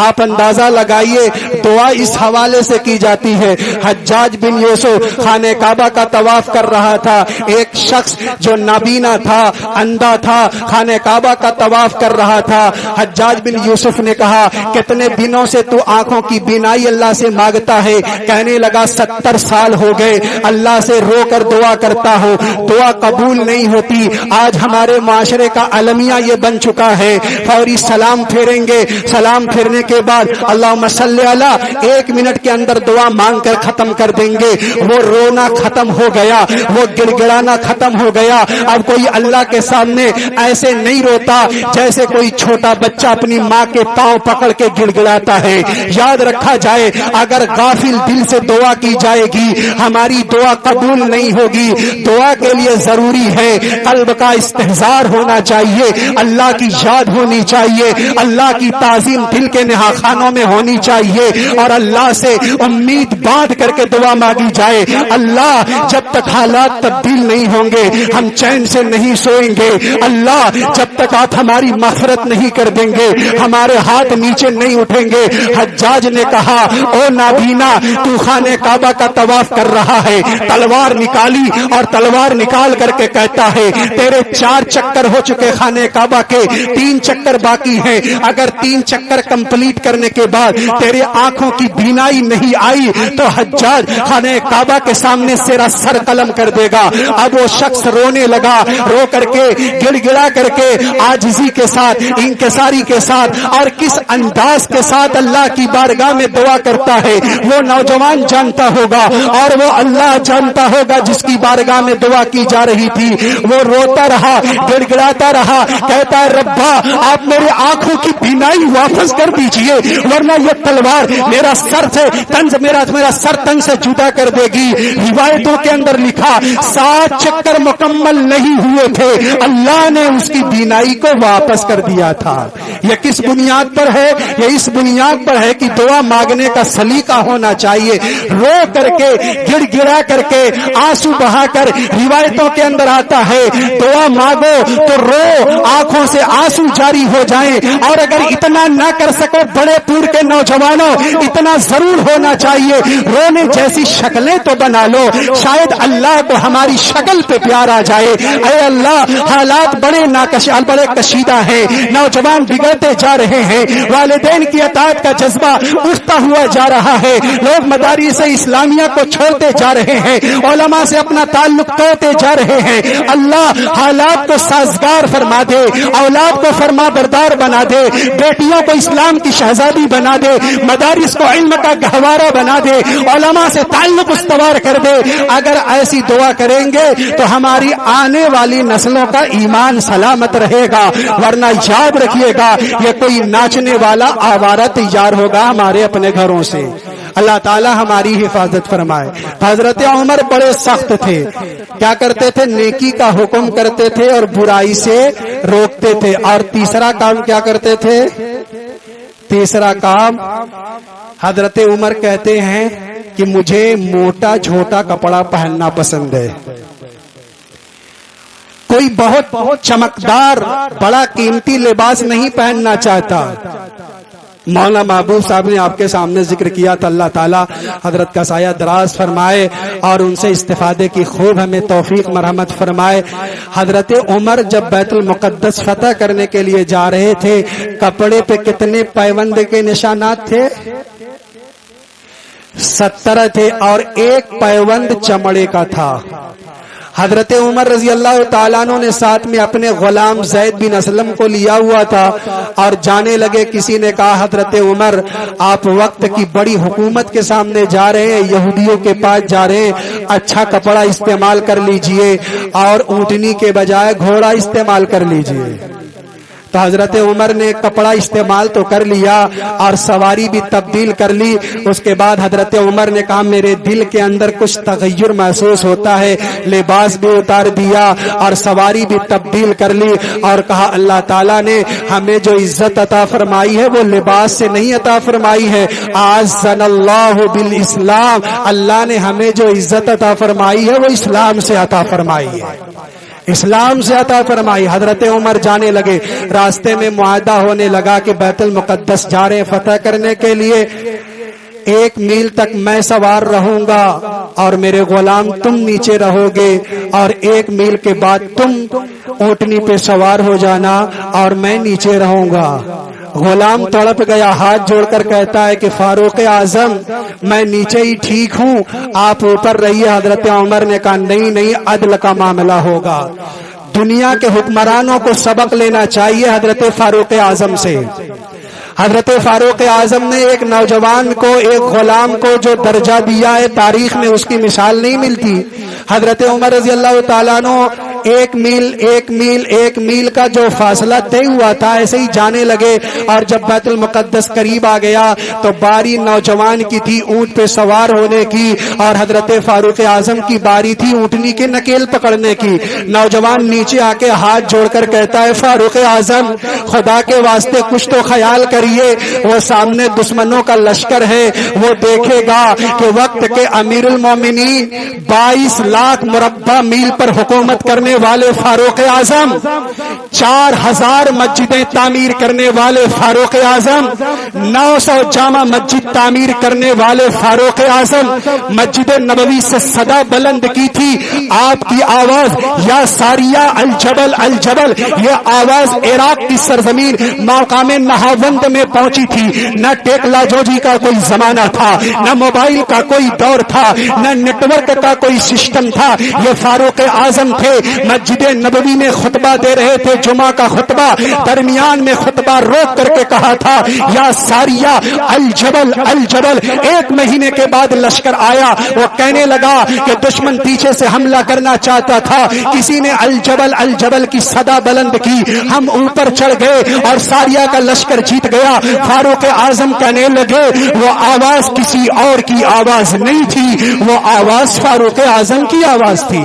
آپ اندازہ لگائیے دعا اس حوالے سے کی جاتی ہے۔ حجاج بن یوسف خانہ کعبہ کا طواف کر رہا تھا، ایک شخص جو نابینا تھا، اندھا تھا، خانہ کعبہ کا طواف کر رہا تھا۔ حجاج بن یوسف نے کہا کتنے دنوں سے تو آنکھوں کی بینائی اللہ سے مانگتا ہے؟ کہنے لگا 70 سال ہو گئے اللہ سے رو کر دعا کرتا ہوں، دعا قبول نہیں ہوتی۔ آج ہمارے معاشرے کا المیہ یہ بن چکا ہے، فوری سلام پھیریں گے، سلام پھیرنے کے بعد اللہم صلی علی 1 منٹ کے اندر دعا مانگ کر ختم کر دیں گے۔ وہ رونا ختم ہو گیا، وہ گڑ گڑانا ختم ہو گیا۔ اب کوئی اللہ کے سامنے ایسے نہیں روتا جیسے کوئی چھوٹا بچہ اپنی ماں کے پاؤں پکڑ کے گڑ گڑاتا ہے۔ یاد رکھا جائے اگر غافل دل سے دعا کی جائے گی ہماری دعا قبول نہیں ہوگی۔ دعا کے لیے ضروری ہے قلب کا استحضار ہونا چاہیے، اللہ کی یاد ہونی چاہیے، اللہ کی تعظیم دل کے نہاخانوں میں ہونی چاہیے، اور اللہ سے امید باندھ کر کے دعا مانگی جائے۔ اللہ جب تک حالات تبدیل نہیں ہوں گے ہم چین سے نہیں سوئیں گے۔ اللہ جب تک آپ ہماری مغفرت نہیں کر دیں گے ہمارے ہاتھ نیچے نہیں اٹھیں گے۔ حجاج نے کہا او نابینا تو خانہ کعبہ کا طواف کر رہا ہے، تلوار نکالی اور تلوار نکال کر کے کہتا ہے تیرے 4 چکر ہو چکے خانہ کعبہ کے، 3 چکر باقی ہیں، اگر 3 چکر کمپلیٹ کمپلیٹ کرنے کے بعد تیرے آنکھوں کی بینائی نہیں آئی تو حجاج خانہ کعبہ کے سامنے تیرا سر قلم کر دے گا. اب وہ شخص رونے لگا, رو کر کے گڑ گڑا کر کے عاجزی کے ساتھ, انکساری کے ساتھ اور کس انداز کے ساتھ اللہ کی بارگاہ میں دعا کرتا ہے وہ نوجوان جانتا ہوگا اور وہ اللہ جانتا ہوگا جس کی بارگاہ میں دعا کی جا رہی تھی. وہ روتا رہا, گڑ گڑاتا رہا, کہتا ہے ربا آپ میرے آنکھوں کی بینائی واپس کر دیجئے ورنہ یہ تلوار میرا سر سے تنز میرا سر تن سے جدا کر دے گی. روایتوں کے اندر لکھا 7 چکر مکمل نہیں ہوئے تھے, اللہ نے اس کی بینائی کو واپس کر دیا تھا. یہ کس بنیاد پر ہے؟ یہ اس بنیاد پر ہے کہ دعا مانگنے کا سلیقہ ہونا چاہیے. رو کر کے, گڑ گڑا کر کے, آنسو بہا کر. روایتوں کے اندر آتا ہے دعا مانگو تو رو, آنکھوں سے آنسو جاری ہو جائیں. اور اگر اتنا نہ کر سکو بڑے پور کے نوجوانوں اتنا ضرور ہونا چاہیے, رونے جیسی شکلیں تو بنا لو, شاید اللہ کو ہماری شکل پہ پیار آ جائے. اے اللہ حالات بڑے بڑے کشیدہ ہیں, نوجوان بگڑتے جا رہے ہیں, والدین کی اطاعت کا جذبہ اٹھتا ہوا جا رہا ہے, لوگ مدارس اسلامیہ کو چھوڑتے جا رہے ہیں, علماء سے اپنا تعلق توڑتے جا رہے ہیں. اللہ حالات کو سازگار فرما دے, اولاد کو فرما بردار بنا دے, بیٹیوں کو اسلام کی شہزادی بنا دے, مدارس کو علم کا گہوارہ بنا دے, علماء سے تعلق استوار کر دے. اگر ایسی دعا کریں گے تو ہماری آنے والی نسلوں کا ایمان سلامت رہے گا, ورنہ یاد رکھیے گا یہ کوئی ناچنے والا آوارہ تیار ہوگا ہمارے اپنے گھروں سے. اللہ تعالی ہماری حفاظت فرمائے. حضرت عمر بڑے سخت تھے, کیا کرتے تھے؟ نیکی کا حکم کرتے تھے اور برائی سے روکتے تھے. اور تیسرا کام کیا کرتے تھے؟ تیسرا کام حضرت عمر کہتے ہیں کہ مجھے موٹا جھوٹا کپڑا پہننا پسند ہے, کوئی بہت چمکدار بڑا قیمتی لباس نہیں پہننا چاہتا. مولانا محبوب صاحب نے آپ کے سامنے ذکر کیا تو اللہ تعالیٰ حضرت کا سایہ دراز فرمائے اور ان سے استفادے کی خوب ہمیں توفیق مرحمت فرمائے. حضرت عمر جب بیت المقدس فتح کرنے کے لیے جا رہے تھے, کپڑے پہ کتنے پیوند کے نشانات تھے؟ 70 تھے, اور ایک پیوند چمڑے کا تھا. حضرت عمر رضی اللہ تعالیٰ عنہ نے ساتھ میں اپنے غلام زید بن اسلم کو لیا ہوا تھا اور جانے لگے. کسی نے کہا حضرت عمر آپ وقت کی بڑی حکومت کے سامنے جا رہے ہیں, یہودیوں کے پاس جا رہے ہیں, اچھا کپڑا استعمال کر لیجئے اور اونٹنی کے بجائے گھوڑا استعمال کر لیجئے. تو حضرت عمر نے کپڑا استعمال تو کر لیا اور سواری بھی تبدیل کر لی. اس کے بعد حضرت عمر نے کہا میرے دل کے اندر کچھ تغیر محسوس ہوتا ہے, لباس بھی اتار دیا اور سواری بھی تبدیل کر لی اور کہا اللہ تعالیٰ نے ہمیں جو عزت عطا فرمائی ہے وہ لباس سے نہیں عطا فرمائی ہے, اعزنا اللہ بالاسلام, اللہ نے ہمیں جو عزت عطا فرمائی ہے وہ اسلام سے عطا فرمائی ہے, اسلام سے عطا فرمائی. حضرت عمر جانے لگے, راستے میں معاہدہ ہونے لگا کہ بیت المقدس جا رہے فتح کرنے کے لیے, 1 میل تک میں سوار رہوں گا اور میرے غلام تم نیچے رہو گے, اور 1 میل کے بعد تم اونٹنی پہ سوار ہو جانا اور میں نیچے رہوں گا. غلام تڑپ گیا, ہاتھ جوڑ کر کہتا ہے کہ فاروق اعظم میں نیچے ہی ٹھیک ہوں, آپ اوپر رہیے. حضرت عمر نے کہا نہیں, عدل کا معاملہ ہوگا. دنیا کے حکمرانوں کو سبق لینا چاہیے حضرت فاروق اعظم سے. حضرت فاروق اعظم نے ایک نوجوان کو, ایک غلام کو جو درجہ دیا ہے تاریخ میں اس کی مثال نہیں ملتی. حضرت عمر رضی اللہ تعالیٰ عنہ 1 میل کا جو فاصلہ طے ہوا تھا ایسے ہی جانے لگے, اور جب بیت المقدس قریب آ گیا تو باری نوجوان کی تھی اونٹ پہ سوار ہونے کی, اور حضرت فاروق اعظم کی باری تھی اونٹنی کے نکیل پکڑنے کی. نوجوان نیچے آ کے ہاتھ جوڑ کر کہتا ہے فاروق اعظم خدا کے واسطے کچھ تو خیال کریے, وہ سامنے دشمنوں کا لشکر ہے, وہ دیکھے گا کہ وقت کے امیر المومنین 22 لاکھ مربع میل پر حکومت کرنے کرنے والے فاروق اعظم، 4000 مسجدیں تعمیر کرنے والے فاروق اعظم، 900 جامع مسجد تعمیر کرنے والے فاروق اعظم، مسجد نبوی سے صدا بلند کی تھی آپ کی آواز یا ساریہ الجبل الجبل، یہ آواز عراق کی سرزمین مقام نہاوند میں پہنچی تھی۔ نہ ٹیکلا جوجی کا کوئی زمانہ تھا، نہ موبائل کا کوئی دور تھا، نہ نیٹ ورک کا کوئی سسٹم تھا، یہ فاروق اعظم تھے، مسجد نبوی میں خطبہ دے رہے تھے، جمعہ کا خطبہ، درمیان میں خطبہ روک کر کے کہا تھا یا ساریہ الجبل الجبل۔ 1 مہینے کے بعد لشکر آیا، وہ کہنے لگا کہ دشمن پیچھے سے حملہ کرنا چاہتا تھا، کسی نے الجبل الجبل کی صدا بلند کی، ہم اوپر چڑھ گئے اور ساریہ کا لشکر جیت گیا۔ فاروق اعظم کہنے لگے وہ آواز کسی اور کی آواز نہیں تھی، وہ آواز فاروق اعظم کی آواز تھی۔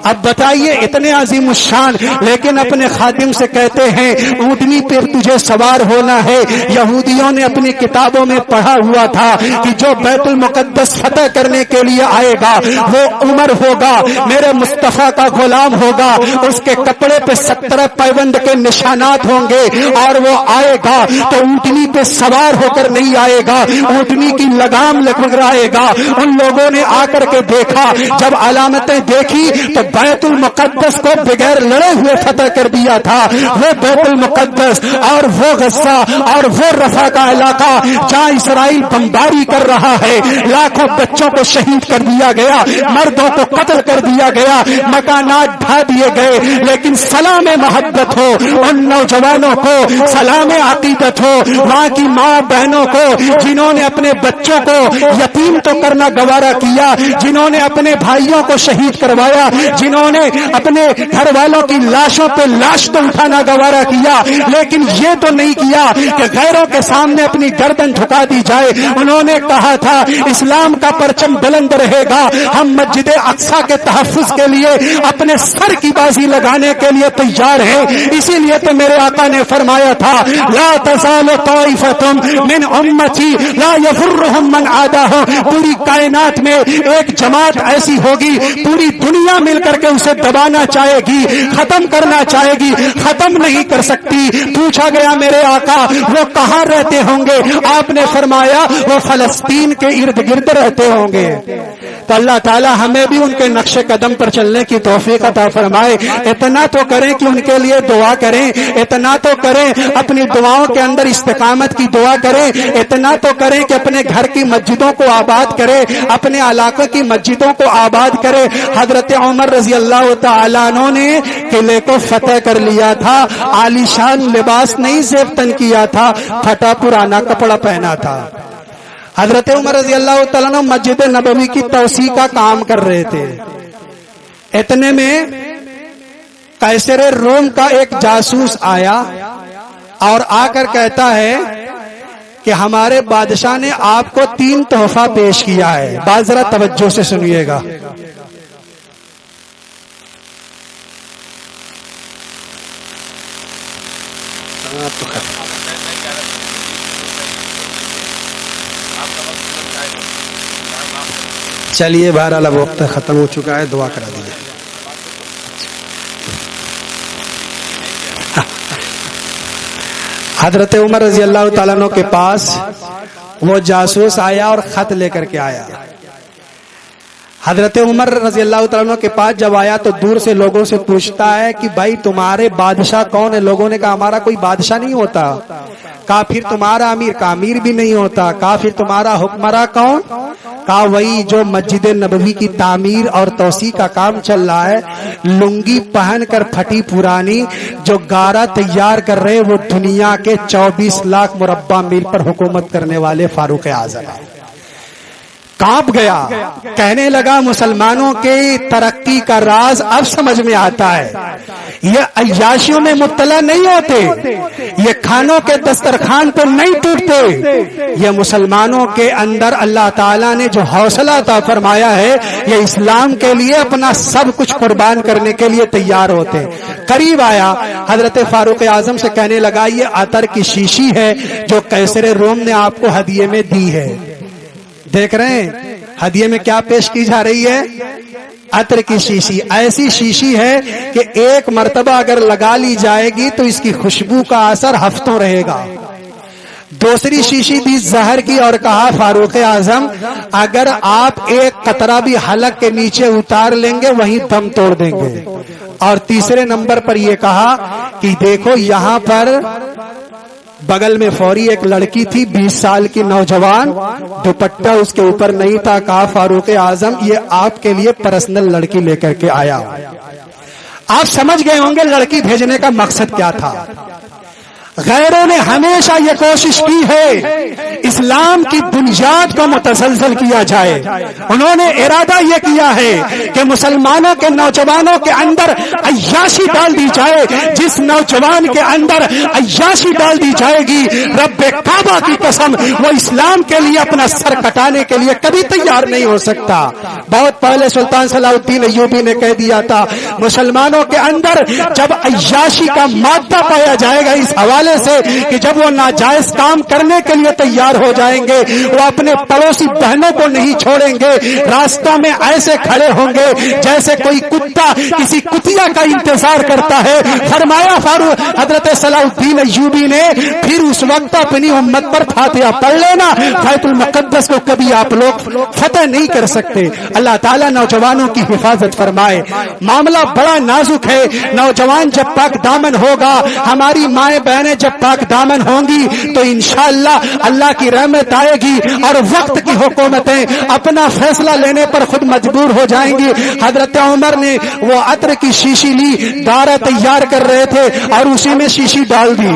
اب بتائیے اتنے عظیم الشان، لیکن اپنے خادم سے کہتے ہیں اونٹنی پر تجھے سوار ہونا ہے۔ یہودیوں نے اپنی کتابوں میں پڑھا ہوا تھا کہ جو بیت المقدس فتح کرنے کے لیے آئے گا وہ عمر ہوگا، میرے مصطفیٰ کا غلام ہوگا، اس کے کپڑے پہ 17 پیوند کے نشانات ہوں گے، اور وہ آئے گا تو اونٹنی پہ سوار ہو کر نہیں آئے گا، اونٹنی کی لگام لگائے گا۔ ان لوگوں نے آ کر کے دیکھا، جب علامتیں دیکھی تو بیت المقدس کو بغیر لڑے ہوئے فتح کر دیا تھا۔ وہ بیت المقدس اور وہ غزہ اور وہ رفح کا علاقہ جہاں اسرائیل بمباری کر رہا ہے، لاکھوں بچوں کو شہید کر دیا گیا، مردوں کو قتل کر دیا گیا، مکانات ڈھا دیے گئے، لیکن سلام محبت ہو ان نوجوانوں کو، سلام عقیدت ہو وہاں کی ماں بہنوں کو جنہوں نے اپنے بچوں کو یتیم تو کرنا گوارا کیا، جنہوں نے اپنے بھائیوں کو شہید کروایا، جنہوں نے اپنے گھر والوں کی لاشوں پہ لاش تو اٹھانا گوارا کیا، لیکن یہ تو نہیں کیا کہ غیروں کے سامنے اپنی گردن جھکا دی جائے۔ انہوں نے کہا تھا اسلام کا پرچم بلند رہے گا، ہم مسجد اقصی کے تحفظ کے لیے اپنے سر کی بازی لگانے کے لیے تیار ہیں۔ اسی لیے تو میرے آقا نے فرمایا تھا لا تزال طائفۃ من امتی لا یضرهم من عاداهم، پوری کائنات میں ایک جماعت ایسی ہوگی، پوری دنیا مل کر کے اسے دبانا چاہے گی، ختم کرنا چاہے گی، ختم نہیں کر سکتی۔ پوچھا گیا میرے آقا وہ کہاں رہتے ہوں گے؟ آپ نے فرمایا وہ فلسطین کے ارد گرد رہتے ہوں گے۔ تو اللہ تعالی ہمیں بھی ان کے نقش قدم پر چلنے کی توفیق عطا فرمائے۔ اتنا تو کریں کہ ان کے لیے دعا کریں، اتنا تو کریں اپنی دعاؤں کے اندر استقامت کی دعا کریں، اتنا تو کریں کہ اپنے گھر کی مسجدوں کو آباد کریں، اپنے علاقے کی مسجدوں کو آباد کریں۔ حضرت عمر رضی اللہ تعالیٰ عنہ نے قلعے کو فتح کر لیا تھا، عالی شان لباس نہیں زیفتن کیا تھا، پھٹا پرانا کپڑا پہنا تھا۔ حضرت عمر رضی اللہ تعالیٰ عنہ مسجد نبوی کی توسیع کا کام کر رہے تھے، اتنے میں قیصر روم کا ایک جاسوس آیا اور آ کر کہتا ہے کہ ہمارے بادشاہ نے آپ کو 3 تحفہ پیش کیا ہے۔ بات ذرا توجہ سے سنیے گا۔ چلیے بہرحال اب وقت ختم ہو چکا ہے، دعا کرا دیجیے۔ حضرت عمر رضی اللہ تعالیٰ عنہ کے پاس وہ جاسوس آیا اور خط لے کر کے آیا۔ حضرت عمر رضی اللہ تعالیٰ عنہ کے پاس جب آیا تو دور سے لوگوں سے پوچھتا ہے کہ بھائی تمہارے بادشاہ کون ہے؟ لوگوں نے کہا ہمارا کوئی بادشاہ نہیں ہوتا۔ کہا پھر تمہارا امیر؟ کہا امیر بھی نہیں ہوتا۔ کہا پھر تمہارا حکمراں کون؟ کہا وہی جو مسجد نبوی کی تعمیر اور توسیع کا کام چل رہا ہے، لنگی پہن کر پھٹی پرانی جو گارا تیار کر رہے وہ دنیا کے 24 لاکھ مربع میل پر حکومت کرنے والے فاروق اعظم ہیں۔ کانپ گیا، کہنے لگا مسلمانوں کی ترقی کا راز اب سمجھ میں آتا ہے، یہ عیاشیوں میں مبتلا نہیں ہوتے، یہ کھانوں کے دسترخوان پر نہیں ٹوٹتے، یہ مسلمانوں کے اندر اللہ تعالیٰ نے جو حوصلہ عطا فرمایا ہے یہ اسلام کے لیے اپنا سب کچھ قربان کرنے کے لیے تیار ہوتے۔ قریب آیا، حضرت فاروق اعظم سے کہنے لگا یہ عطر کی شیشی ہے جو قیصر روم نے آپ کو ہدیے میں دی ہے۔ دیکھ رہے ہیں ہدیے میں کیا پیش کی جا رہی ہے؟ عطر کی شیشی ایسی شیشی ہے کہ ایک مرتبہ اگر لگا لی جائے گی تو اس کی خوشبو کا اثر ہفتوں رہے گا. دوسری شیشی دی زہر کی اور کہا فاروق اعظم اگر آپ ایک قطرہ بھی حلق کے نیچے اتار لیں گے وہیں دم توڑ دیں گے. اور تیسرے نمبر پر یہ کہا کہ دیکھو یہاں پر بغل میں فوری ایک لڑکی تھی 20 سال کی نوجوان, دوپٹہ اس کے اوپر نہیں تھا. کہا فاروق اعظم یہ آپ کے لیے پرسنل لڑکی لے کر کے آیا. آپ سمجھ گئے ہوں گے لڑکی بھیجنے کا مقصد کیا تھا. غیروں نے ہمیشہ یہ کوشش کی ہے اسلام کی بنیاد کو متزلزل کیا جائے. انہوں نے ارادہ یہ کیا ہے کہ مسلمانوں کے نوجوانوں کے اندر عیاشی ڈال دی جائے. جس نوجوان کے اندر عیاشی ڈال دی جائے گی رب کعبہ کی قسم وہ اسلام کے لیے اپنا سر کٹانے کے لیے کبھی تیار نہیں ہو سکتا. بہت پہلے سلطان صلاح الدین ایوبی نے کہہ دیا تھا مسلمانوں کے اندر جب عیاشی کا مادہ پایا جائے گا اس حوالے سے کہ جب وہ ناجائز کام کرنے کے لیے تیار ہو جائیں گے وہ اپنے پڑوسی بہنوں کو نہیں چھوڑیں گے. راستوں میں ایسے کھڑے ہوں گے جیسے کوئی کتا کسی کتیا کا انتظار کرتا ہے. فرمایا فاروق حضرت صلاح الدین ایوبی نے پھر اس وقت اپنی امت پر فاتحہ پڑھ لینا, بیت المقدس کو کبھی آپ لوگ فتح نہیں کر سکتے. اللہ تعالیٰ نوجوانوں کی حفاظت فرمائے. معاملہ بڑا نازک ہے. نوجوان جب پاک دامن ہوگا, ہماری مائیں بہنیں جب پاک دامن ہوں گی تو انشاءاللہ اللہ کی رحمت آئے گی اور وقت کی حکومتیں اپنا فیصلہ لینے پر خود مجبور ہو جائیں گی. حضرت عمر نے وہ عطر کی شیشی لی, دارا تیار کر رہے تھے اور اسی میں شیشی ڈال دی.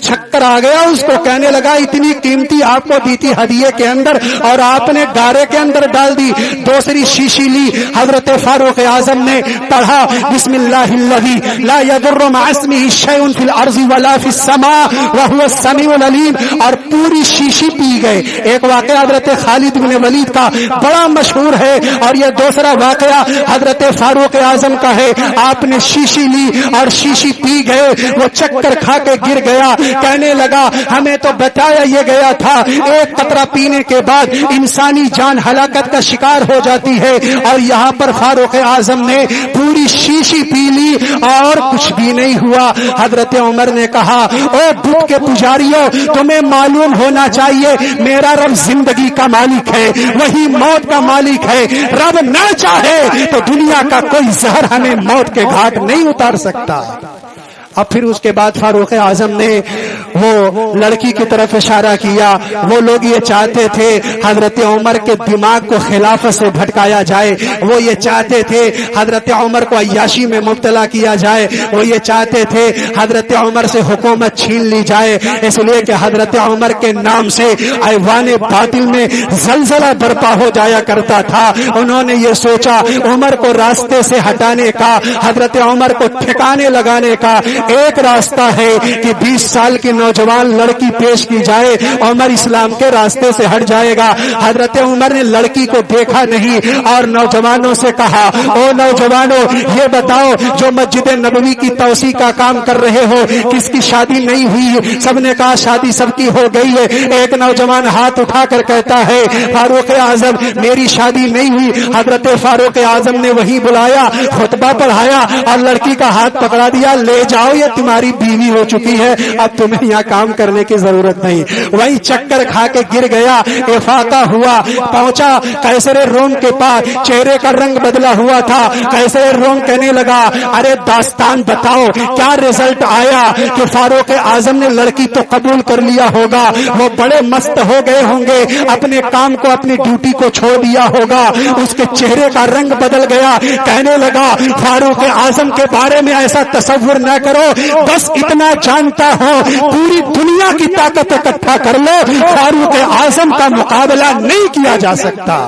چکر آ گیا اس کو, کہنے لگا اتنی قیمتی آپ کو دی تھی ہدیے کے اندر اور آپ نے گارے کے اندر ڈال دی. دوسری شیشی لی, حضرت فاروق اعظم نے پڑھا بسم اللہ الذی لا یضر مع اسمہ شیء فی الارض ولا فی السماء وهو السمیع العلیم, اور پوری شیشی پی گئے. ایک واقعہ حضرت خالد بن ولید کا بڑا مشہور ہے اور یہ دوسرا واقعہ حضرت فاروق اعظم کا ہے. آپ نے شیشی لی اور شیشی پی گئے. وہ چکر کھا کے گر گیا, کہنے لگا ہمیں تو بتایا یہ گیا تھا ایک قطرہ پینے کے بعد انسانی جان ہلاکت کا شکار ہو جاتی ہے, اور یہاں پر فاروق اعظم نے پوری شیشی پی لی اور کچھ بھی نہیں ہوا. حضرت عمر نے کہا او بت کے پجاریوں تمہیں معلوم ہونا چاہیے میرا رب زندگی کا مالک ہے, وہی موت کا مالک ہے. رب نہ چاہے تو دنیا کا کوئی زہر ہمیں موت کے گھاٹ نہیں اتار سکتا. اب پھر اس کے بعد فاروق اعظم نے وہ لڑکی کی طرف اشارہ کیا. وہ لوگ یہ چاہتے تھے حضرت عمر کے دماغ کو خلافت سے بھٹکایا جائے, وہ یہ چاہتے تھے حضرت عمر کو عیاشی میں مبتلا کیا جائے, وہ یہ چاہتے تھے حضرت عمر سے حکومت چھین لی جائے, اس لیے کہ حضرت عمر کے نام سے ایوان باطل میں زلزلہ برپا ہو جایا کرتا تھا. انہوں نے یہ سوچا عمر کو راستے سے ہٹانے کا, حضرت عمر کو ٹھکانے لگانے کا ایک راستہ ہے کہ 20 سال کی نوجوان لڑکی پیش کی جائے, عمر اسلام کے راستے سے ہٹ جائے گا. حضرت عمر نے لڑکی کو دیکھا نہیں اور نوجوانوں سے کہا او نوجوانوں یہ بتاؤ جو مسجد نبوی کی توسیع کا کام کر رہے ہو کس کی شادی نہیں ہوئی؟ سب نے کہا شادی سب کی ہو گئی ہے. ایک نوجوان ہاتھ اٹھا کر کہتا ہے فاروق اعظم میری شادی نہیں ہوئی. حضرت فاروق اعظم نے وہی بلایا, خطبہ پڑھایا اور لڑکی کا ہاتھ پکڑا دیا, لے جاؤ یہ تمہاری بیوی ہو چکی ہے, اب تمہیں یہاں کام کرنے کی ضرورت نہیں. وہی چکر کھا کے گر گیا, افاقہ ہوا, پہنچا قیصر روم کے پاس, چہرے کا رنگ بدلا ہوا تھا. قیصر روم کہنے لگا ارے داستان بتاؤ کیا رزلٹ آیا کہ فاروق اعظم نے لڑکی تو قبول کر لیا ہوگا, وہ بڑے مست ہو گئے ہوں گے, اپنے کام کو اپنی ڈیوٹی کو چھوڑ دیا ہوگا, اس کے چہرے کا رنگ بدل گیا. کہنے لگا فاروق اعظم کے بارے میں ایسا تصور نہ کرو, بس اتنا جانتا ہوں پوری دنیا کی طاقت اکٹھا کر لو فاروق اعظم کا مقابلہ نہیں کیا جا سکتا.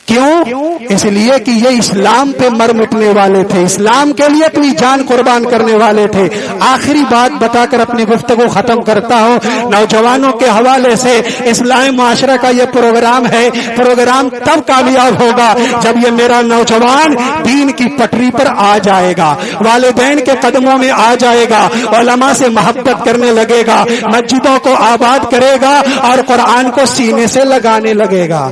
کیوں؟ اس لیے کہ یہ اسلام پہ مر مٹنے والے تھے, اسلام کے لیے اپنی جان قربان کرنے والے تھے. آخری بات بتا کر اپنی گفتگو ختم کرتا ہوں. نوجوانوں کے حوالے سے اسلامی معاشرہ کا یہ پروگرام ہے, پروگرام تب کامیاب ہوگا جب یہ میرا نوجوان دین کی پٹری پر آ جائے گا, والدین کے قدموں میں آ جائے گا, علماء سے محبت کرنے لگے گا, مسجدوں کو آباد کرے گا اور قرآن کو سینے سے لگانے لگے گا.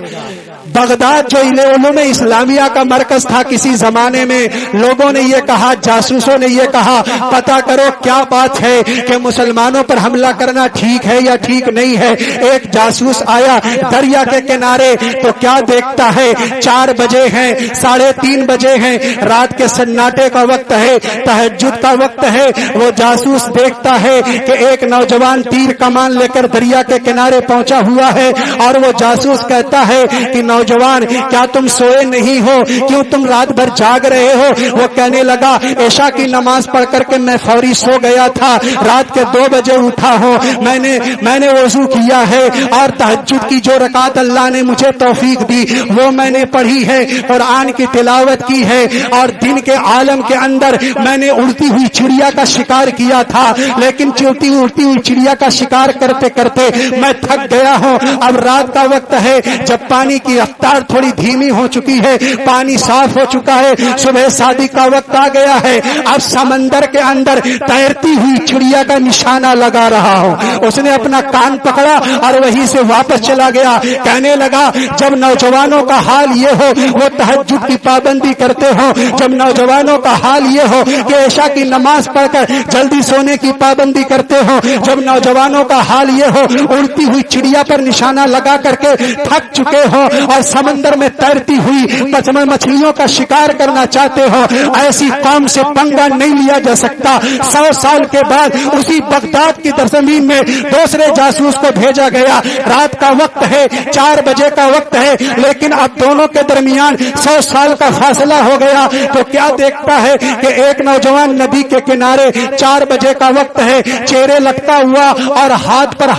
بغداد جو علوم اسلامیہ کا مرکز تھا کسی زمانے میں، لوگوں نے یہ کہا، جاسوسوں نے یہ کہا پتا کرو کیا بات ہے کہ مسلمانوں پر حملہ کرنا ٹھیک ہے یا ٹھیک نہیں ہے۔ ایک جاسوس آیا دریا کے کنارے تو کیا دیکھتا ہے 4 بجے ہیں، 3:30 بجے ہیں، رات کے سناٹے کا وقت ہے، تہجد کا وقت ہے۔ وہ جاسوس دیکھتا ہے کہ ایک نوجوان تیر کمان لے کر دریا کے کنارے پہنچا ہوا ہے، اور وہ جاسوس کہتا ہے کہ نوجوان کیا تم سوئے نہیں ہو؟ کیوں تم رات بھر جاگ رہے ہو؟ وہ کہنے لگا عشاء کی نماز پڑھ کر کے میں فوری سو گیا تھا، رات کے 2 بجے اٹھا ہوں، میں نے وضو کیا ہے اور تہجد کی جو رکعت اللہ نے مجھے توفیق دی وہ میں نے پڑھی ہے، قرآن کی تلاوت کی ہے، اور دن کے عالم کے اندر میں نے اڑتی ہوئی چڑیا کا شکار کیا تھا، لیکن اڑتی ہوئی چڑیا کا شکار کرتے کرتے میں تھک گیا ہوں۔ اب رات کا وقت ہے، جب پانی کی رفتار تھوڑی دھیمی ہو چکی ہے، پانی صاف ہو چکا ہے، صبح صادق کا وقت آ گیا ہے، اب سمندر کے اندر تیرتی ہوئی چڑیا کا نشانہ لگا رہا ہوں۔ اس نے اپنا کان پکڑا اور وہیں سے واپس چلا گیا۔ کہنے لگا جب نوجوانوں کا حال یہ ہو وہ تہجد کی پابندی کرتے ہو، جب نوجوانوں کا حال یہ ہو کہ عشاء کی نماز پڑھ کر جلدی سونے کی پابندی کرتے ہو، جب نوجوانوں کا حال یہ ہو اڑتی ہوئی چڑیا پر نشانہ لگا کر کے تھک چکے ہو اور سمندر میں تیرتی ہوئی مچھلیوں کا شکار کرنا چاہتے ہو، ایسی قوم سے پنگا نہیں لیا جا سکتا۔ 100 سال کے بعد اسی بغداد کی سرزمین میں دوسرے جاسوس کو بھیجا گیا۔ رات کا وقت ہے، 4 بجے کا وقت ہے، لیکن اب دونوں کے درمیان 100 سال کا فاصلہ ہو گیا۔ تو کیا دیکھتا ہے کہ ایک نوجوان ندی کے کنارے 4 بجے کا وقت ہے، چہرے لٹکا ہوا اور ہاتھ پر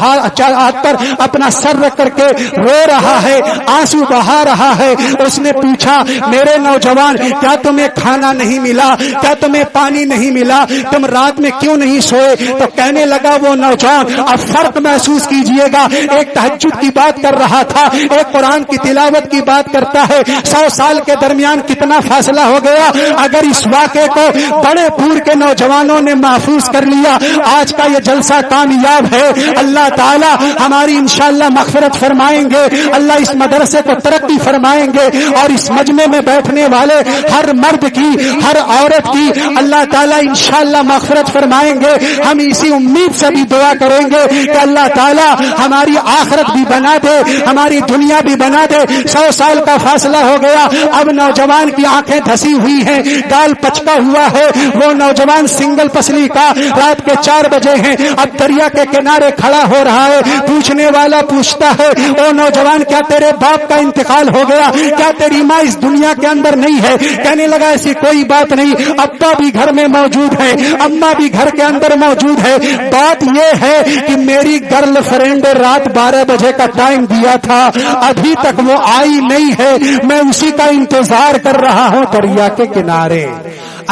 اپنا سر رکھ کر کے رو رہا ہے، آنسو بہا رہا ہے۔ اس نے پوچھا میرے نوجوان کیا تمہیں کھانا نہیں ملا؟ کیا تمہیں پانی نہیں ملا؟ تم رات میں کیوں نہیں سوئے؟ تو کہنے لگا وہ نوجوان اب فرق محسوس کیجئے گا، ایک تہجد کی بات کر رہا تھا، ایک قرآن کی تلاوت کی بات کرتا ہے، 100 سال کے درمیان کتنا فاصلہ ہو گیا۔ اگر اس واقعے کو بڑے پور کے نوجوانوں نے محفوظ کر لیا، آج کا یہ جلسہ کامیاب ہے۔ اللہ تعالی ہماری انشاءاللہ مغفرت فرمائیں گے، اللہ اس مدرسے کو ترقی فرمائیں گے، اور اس مجمع میں بیٹھنے والے ہر مرد کی ہر عورت کی اللہ تعالی انشاءاللہ مغفرت فرمائیں گے۔ ہم اسی امید سے بھی دعا کریں گے کہ اللہ تعالی ہماری آخرت بھی بنا دے، ہماری دنیا بھی بنا دے۔ 100 سال کا فاصلہ ہو گیا، اب نوجوان کی آنکھیں دھسی ہوئی ہیں، گال پچکا ہوا ہے، وہ نوجوان سنگل پسلی کا، رات کے 4 بجے ہیں، اب دریا کے کنارے کھڑا ہو رہا ہے۔ پوچھنے والا پوچھتا ہے او نوجوان کیا تیرے باپ کا انتقال ہو گیا؟ کیا تیری ماں اس دنیا کے اندر نہیں ہے؟ کہنے لگا ایسی کوئی بات نہیں، ابا بھی گھر میں موجود ہے، اماں بھی گھر کے اندر موجود ہے، بات یہ ہے کہ میری گرل فرینڈ رات 12 بجے کا ٹائم دیا تھا، ابھی تک وہ آئی نہیں ہے، میں اسی کا انتظار کر رہا ہوں دریا کے کنارے۔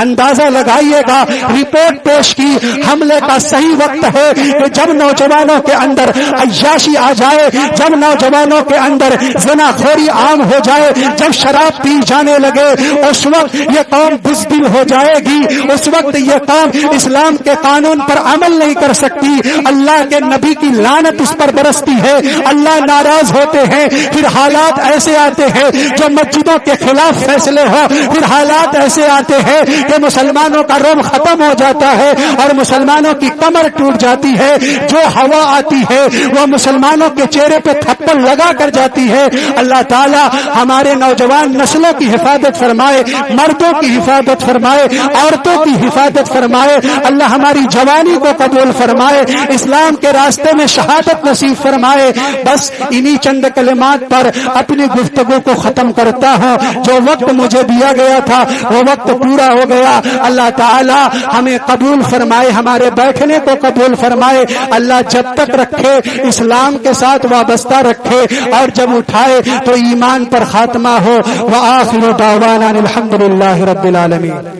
اندازہ لگائیے گا، رپورٹ پیش کی، حملے کا صحیح وقت ہے کہ جب نوجوانوں کے اندر عیاشی آ جائے، جب نوجوانوں کے اندر زنا خوری عام ہو جائے، جب شراب پی جانے لگے، اس وقت یہ قوم بزدل ہو جائے گی، اس وقت یہ قوم اسلام کے قانون پر عمل نہیں کر سکتی، اللہ کے نبی کی لعنت اس پر برستی ہے، اللہ ناراض ہوتے ہیں، پھر حالات ایسے آتے ہیں جو مسجدوں کے خلاف فیصلے ہو، پھر حالات ایسے آتے ہیں کہ مسلمانوں کا روم ختم ہو جاتا ہے اور مسلمانوں کی کمر ٹوٹ جاتی ہے، جو ہوا آتی ہے وہ مسلمانوں کے چہرے پہ تھپڑ لگا کر جاتی ہے۔ اللہ تعالی ہمارے نوجوان نسلوں کی حفاظت فرمائے، مردوں کی حفاظت فرمائے، عورتوں کی حفاظت فرمائے، اللہ ہماری جوانی کو قبول فرمائے، اسلام کے راستے میں شہادت نصیب فرمائے۔ بس انہی چند کلمات پر اپنی گفتگو کو ختم کرتا ہوں، جو وقت مجھے دیا گیا تھا وہ وقت پورا ہو گیا۔ اللہ تعالی ہمیں قبول فرمائے، ہمارے بیٹھنے کو قبول فرمائے، اللہ جب تک رکھے اسلام کے ساتھ وابستہ رکھے، اور جب اٹھائے تو ایمان پر خاتمہ ہو۔ وآخر دعوانا الحمدللہ رب العالمین،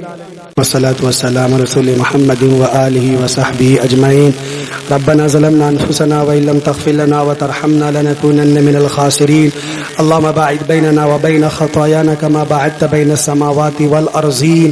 والصلاة والسلام على رسول محمد وآله وصحبه أجمعين. ربنا ظلمنا أنفسنا وإن لم تغفر لنا وترحمنا لنكونن من الخاسرين. اللهم باعد بيننا وبين خطايانا كما باعدت بين السماوات والأرضين.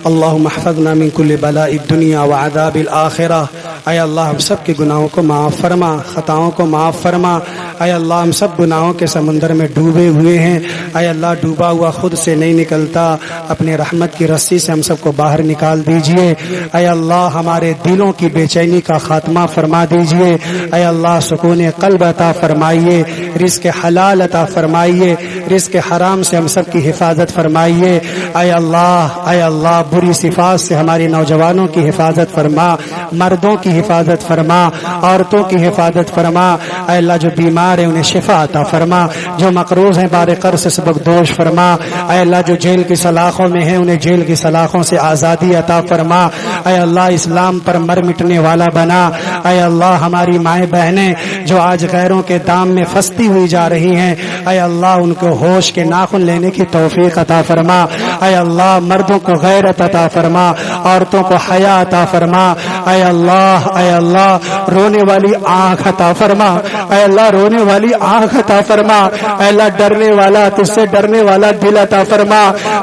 اللهم احفظنا من كل بلاء الدنيا وعذاب الآخرة. اے اللہ ہم سب کے گناہوں کو معاف فرما، خطاؤں کو معاف فرما۔ اے اللہ ہم سب گناہوں کے سمندر میں ڈوبے ہوئے ہیں، اے اللہ ڈوبا ہوا خود سے نہیں نکلتا، اپنے رحمت کی رسی سے ہم سب کو باہر نکال دیجئے۔ اے اللہ ہمارے دلوں کی بے چینی کا خاتمہ فرما دیجئے۔ اے اللہ سکون قلب عطا فرمائیے، رزق حلال عطا فرمائیے، رزق حرام سے ہم سب کی حفاظت فرمائیے۔ اے اللہ بری صفات سے ہمارے نوجوانوں کی حفاظت فرما، مردوں کی حفاظت فرما، عورتوں کی حفاظت فرما۔ اے اللہ جو بیمار ہیں انہیں شفا عطا فرما، جو مقروض ہیں بار قرض سے سبق دوش فرما۔ اے اللہ جو جیل کی سلاخوں میں ہیں انہیں جیل کی سلاخوں سے آزادی عطا فرما۔ اے اللہ اسلام پر مر مٹنے والا بنا۔ اے اللہ ہماری مائیں بہنیں جو آج غیروں کے دام میں پھنستی ہوئی جا رہی ہیں، اے اللہ ان کو ہوش کے ناخن لینے کی توفیق عطا فرما۔ اے اللہ مردوں کو غیرت عطا فرما، عورتوں کو حیا عطا فرما۔ اے اللہ رونے والی آنکھ عطا فرما، اے اللہ رونے والی آنکھ عطا فرما۔ اے اللہ ڈرنے والا تجھ سے ڈرنے والا دل عطا فرما۔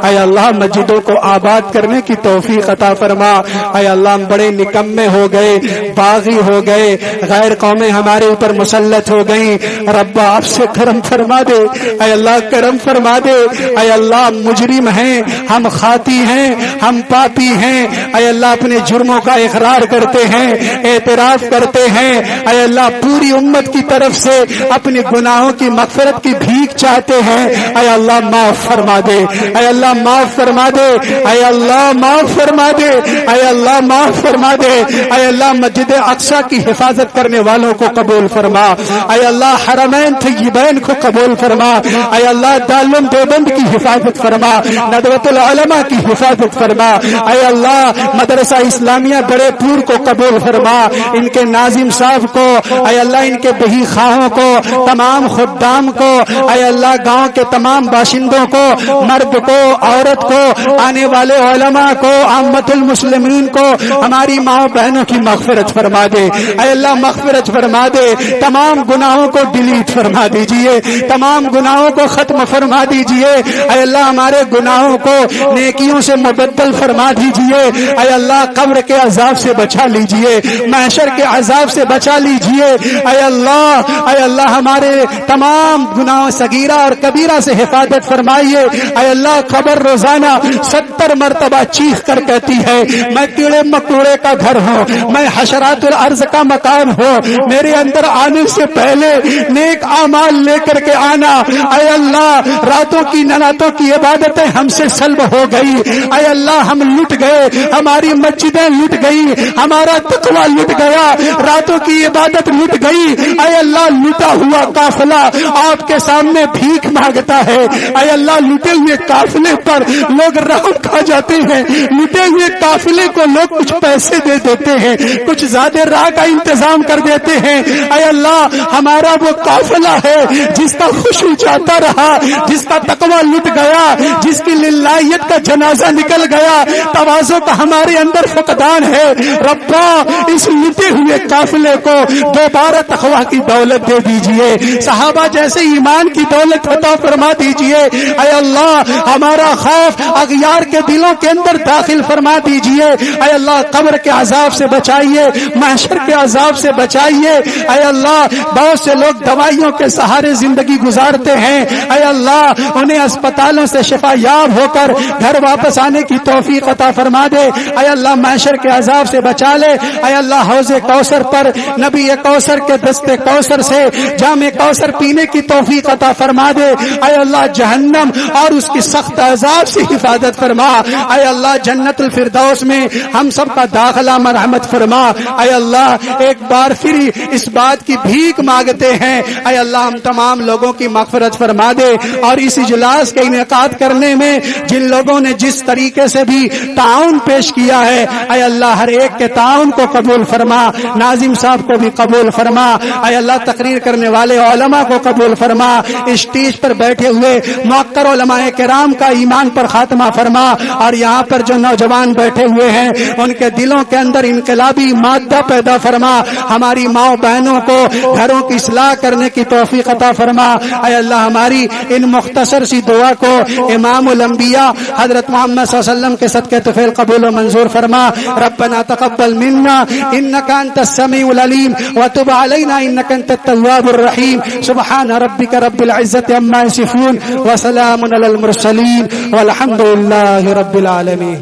اے اللہ مسجدوں کو آباد کرنے کی توفیق عطا فرما۔ اے اللہ ہم بڑے نکمے ہو گئے، باغی ہو گئے، غیر قومیں ہمارے اوپر مسلط ہو گئیں، رب آپ سے کرم فرما دے۔ اے اللہ کرم فرما دے۔ اے اللہ مجرم ہیں، ہم خاطی ہیں، ہم پاپی ہیں۔ اے اللہ اپنے جرموں کا اقرار کرتے ہیں، اعتراف کرتے ہیں۔ اے اللہ پوری امت کی طرف سے اپنے گناہوں کی مغفرت کی بھیک چاہتے ہیں۔ اے اللہ معاف فرما دے، اے اللہ معاف فرما دے، اے اللہ معاف فرما دے، اے اللہ معاف فرما دے۔ اے اللہ مسجد اقصی کی حفاظت کرنے والوں کو قبول فرما۔ اے اللہ حرمین طیبین کو قبول فرما۔ اے اللہ دارالعلوم دیوبند کی حفاظت فرما، ندوۃ العلماء کی حفاظت فرما۔ اے اللہ مدرسہ اسلامیہ بڑے پور کو قبول فرما، ان کے ناظم صاحب کو، اے اللہ ان کے بہی خواہوں کو، تمام خدام کو، اے اللہ گاؤں کے تمام باشندوں کو، مرد کو، عورت کو، آنے والے علماء کو، عامت المسلمین کو، ہماری ماں بہنوں کی مغفرت فرما دے۔ اے اللہ مغفرت فرما دے، تمام گناہوں کو ڈیلیٹ فرما دیجئے، تمام گناہوں کو ختم فرما دیجئے۔ اے اللہ ہمارے گناہوں کو نیکیوں سے مبدل فرما دیجئے۔ اے اللہ قبر کے عذاب سے بچا لیجئے، محشر کے عذاب سے بچا لیجئے۔ اے اللہ ہمارے تمام گناہوں صغیرہ اور کبیرہ سے حفاظت فرمائیے۔ اے اللہ قبر روزانہ 70 مرتبہ چیخ کر کہتی ہے میں کیڑے مکوڑے کا گھر ہوں، میں حشرات الارض کا مکان ہوں، میرے اندر آنے سے پہلے نیک اعمال لے کر کے آنا۔ اے اللہ راتوں کی نناتوں کی عبادتیں ہم سے سلب ہو گئی۔ اے اللہ ہم لٹ گئے، ہماری مسجدیں لٹ گئی، ہمارا تقوی لٹ گیا، راتوں کی عبادت لٹ گئی۔ اے اللہ لٹا ہوا قافلہ آپ کے سامنے بھیک مانگتا ہے۔ اے اللہ لٹے ہوئے قافلے پر لوگ رحم کھا جاتے ہیں، لٹے ہوئے قافلے کو لوگ کچھ پیسے دے دیتے ہیں، کچھ زیادہ راہ کا انتظام کر دیتے ہیں۔ اے اللہ ہمارا وہ قافلہ ہے جس کا خشوع جاتا رہا، جس کا تقوی لٹ گیا، جس کی للہیت کا جنازہ نکل گیا، تواضع کا ہمارے اندر فقدان ہے۔ ربا اس لٹے ہوئے قافلے کو دوبارہ تقوی کی دولت دے دیجئے، صحابہ جیسے ایمان کی دولت عطا فرما دیجئے۔ اے اللہ ہمارا خوف اغیار کے دلوں کے اندر داخل فرما دیجئے۔ اے اللہ قبر کے عذاب سے بچائیے، محشر کے عذاب سے بچائیے۔ اے اللہ بہت سے لوگ دوائیوں کے سہارے زندگی گزارتے ہیں، اے اللہ انہیں اسپتالوں سے شفا یاب ہو کر گھر واپس آنے کی توفیق عطا فرما دے۔ اے اللہ محشر کے عذاب سے بچا لے۔ اے اللہ حوض کوثر پر نبی کوثر کے دستے کوثر سے جام کوثر پینے کی توفیق عطا فرما دے۔ اے اللہ جہنم اور اس کی سخت عذاب سے حفاظت فرما۔ اے اللہ جنت الفردوس میں ہم سب کا داخلہ مرحمت فرما۔ اے اللہ ایک بار پھر اس بات کی بھیک مانگتے ہیں، اے اللہ ہم تمام لوگوں کی مغفرت فرما دے، اور اس اجلاس کے انعقاد کرنے میں جن لوگوں نے جس طریقے سے بھی تعاون پیش کیا ہے، اے اللہ ہر ایک کے تعاون کو قبول فرما، ناظم صاحب کو بھی قبول فرما۔ اے اللہ تقریر کرنے والے علماء کو قبول فرما، اسٹیج پر بیٹھے ہوئے موقر علماء کرام کا ایمان پر خاتمہ فرما، اور یہاں پر جو نوجوان بیٹھے ہوئے ہیں ان کے دلوں کے اندر انقلابی مادہ پیدا فرما، ہماری ماں بہنوں کو گھروں کی اصلاح کرنے کی توفیق عطا فرما۔ اے اللہ ہماری ان مختصر سی دعا کو امام الانبیاء حضرت محمد صلی اللہ علیہ وسلم کے صدقے طفیل قبول و منظور فرما۔ ربنا تقبل منا إنك أنت السميع العليم وتب علينا إنك أنت التواب الرحيم. سبحان ربك رب العزة عما يصفون وسلام على المرسلين والحمد لله رب العالمين.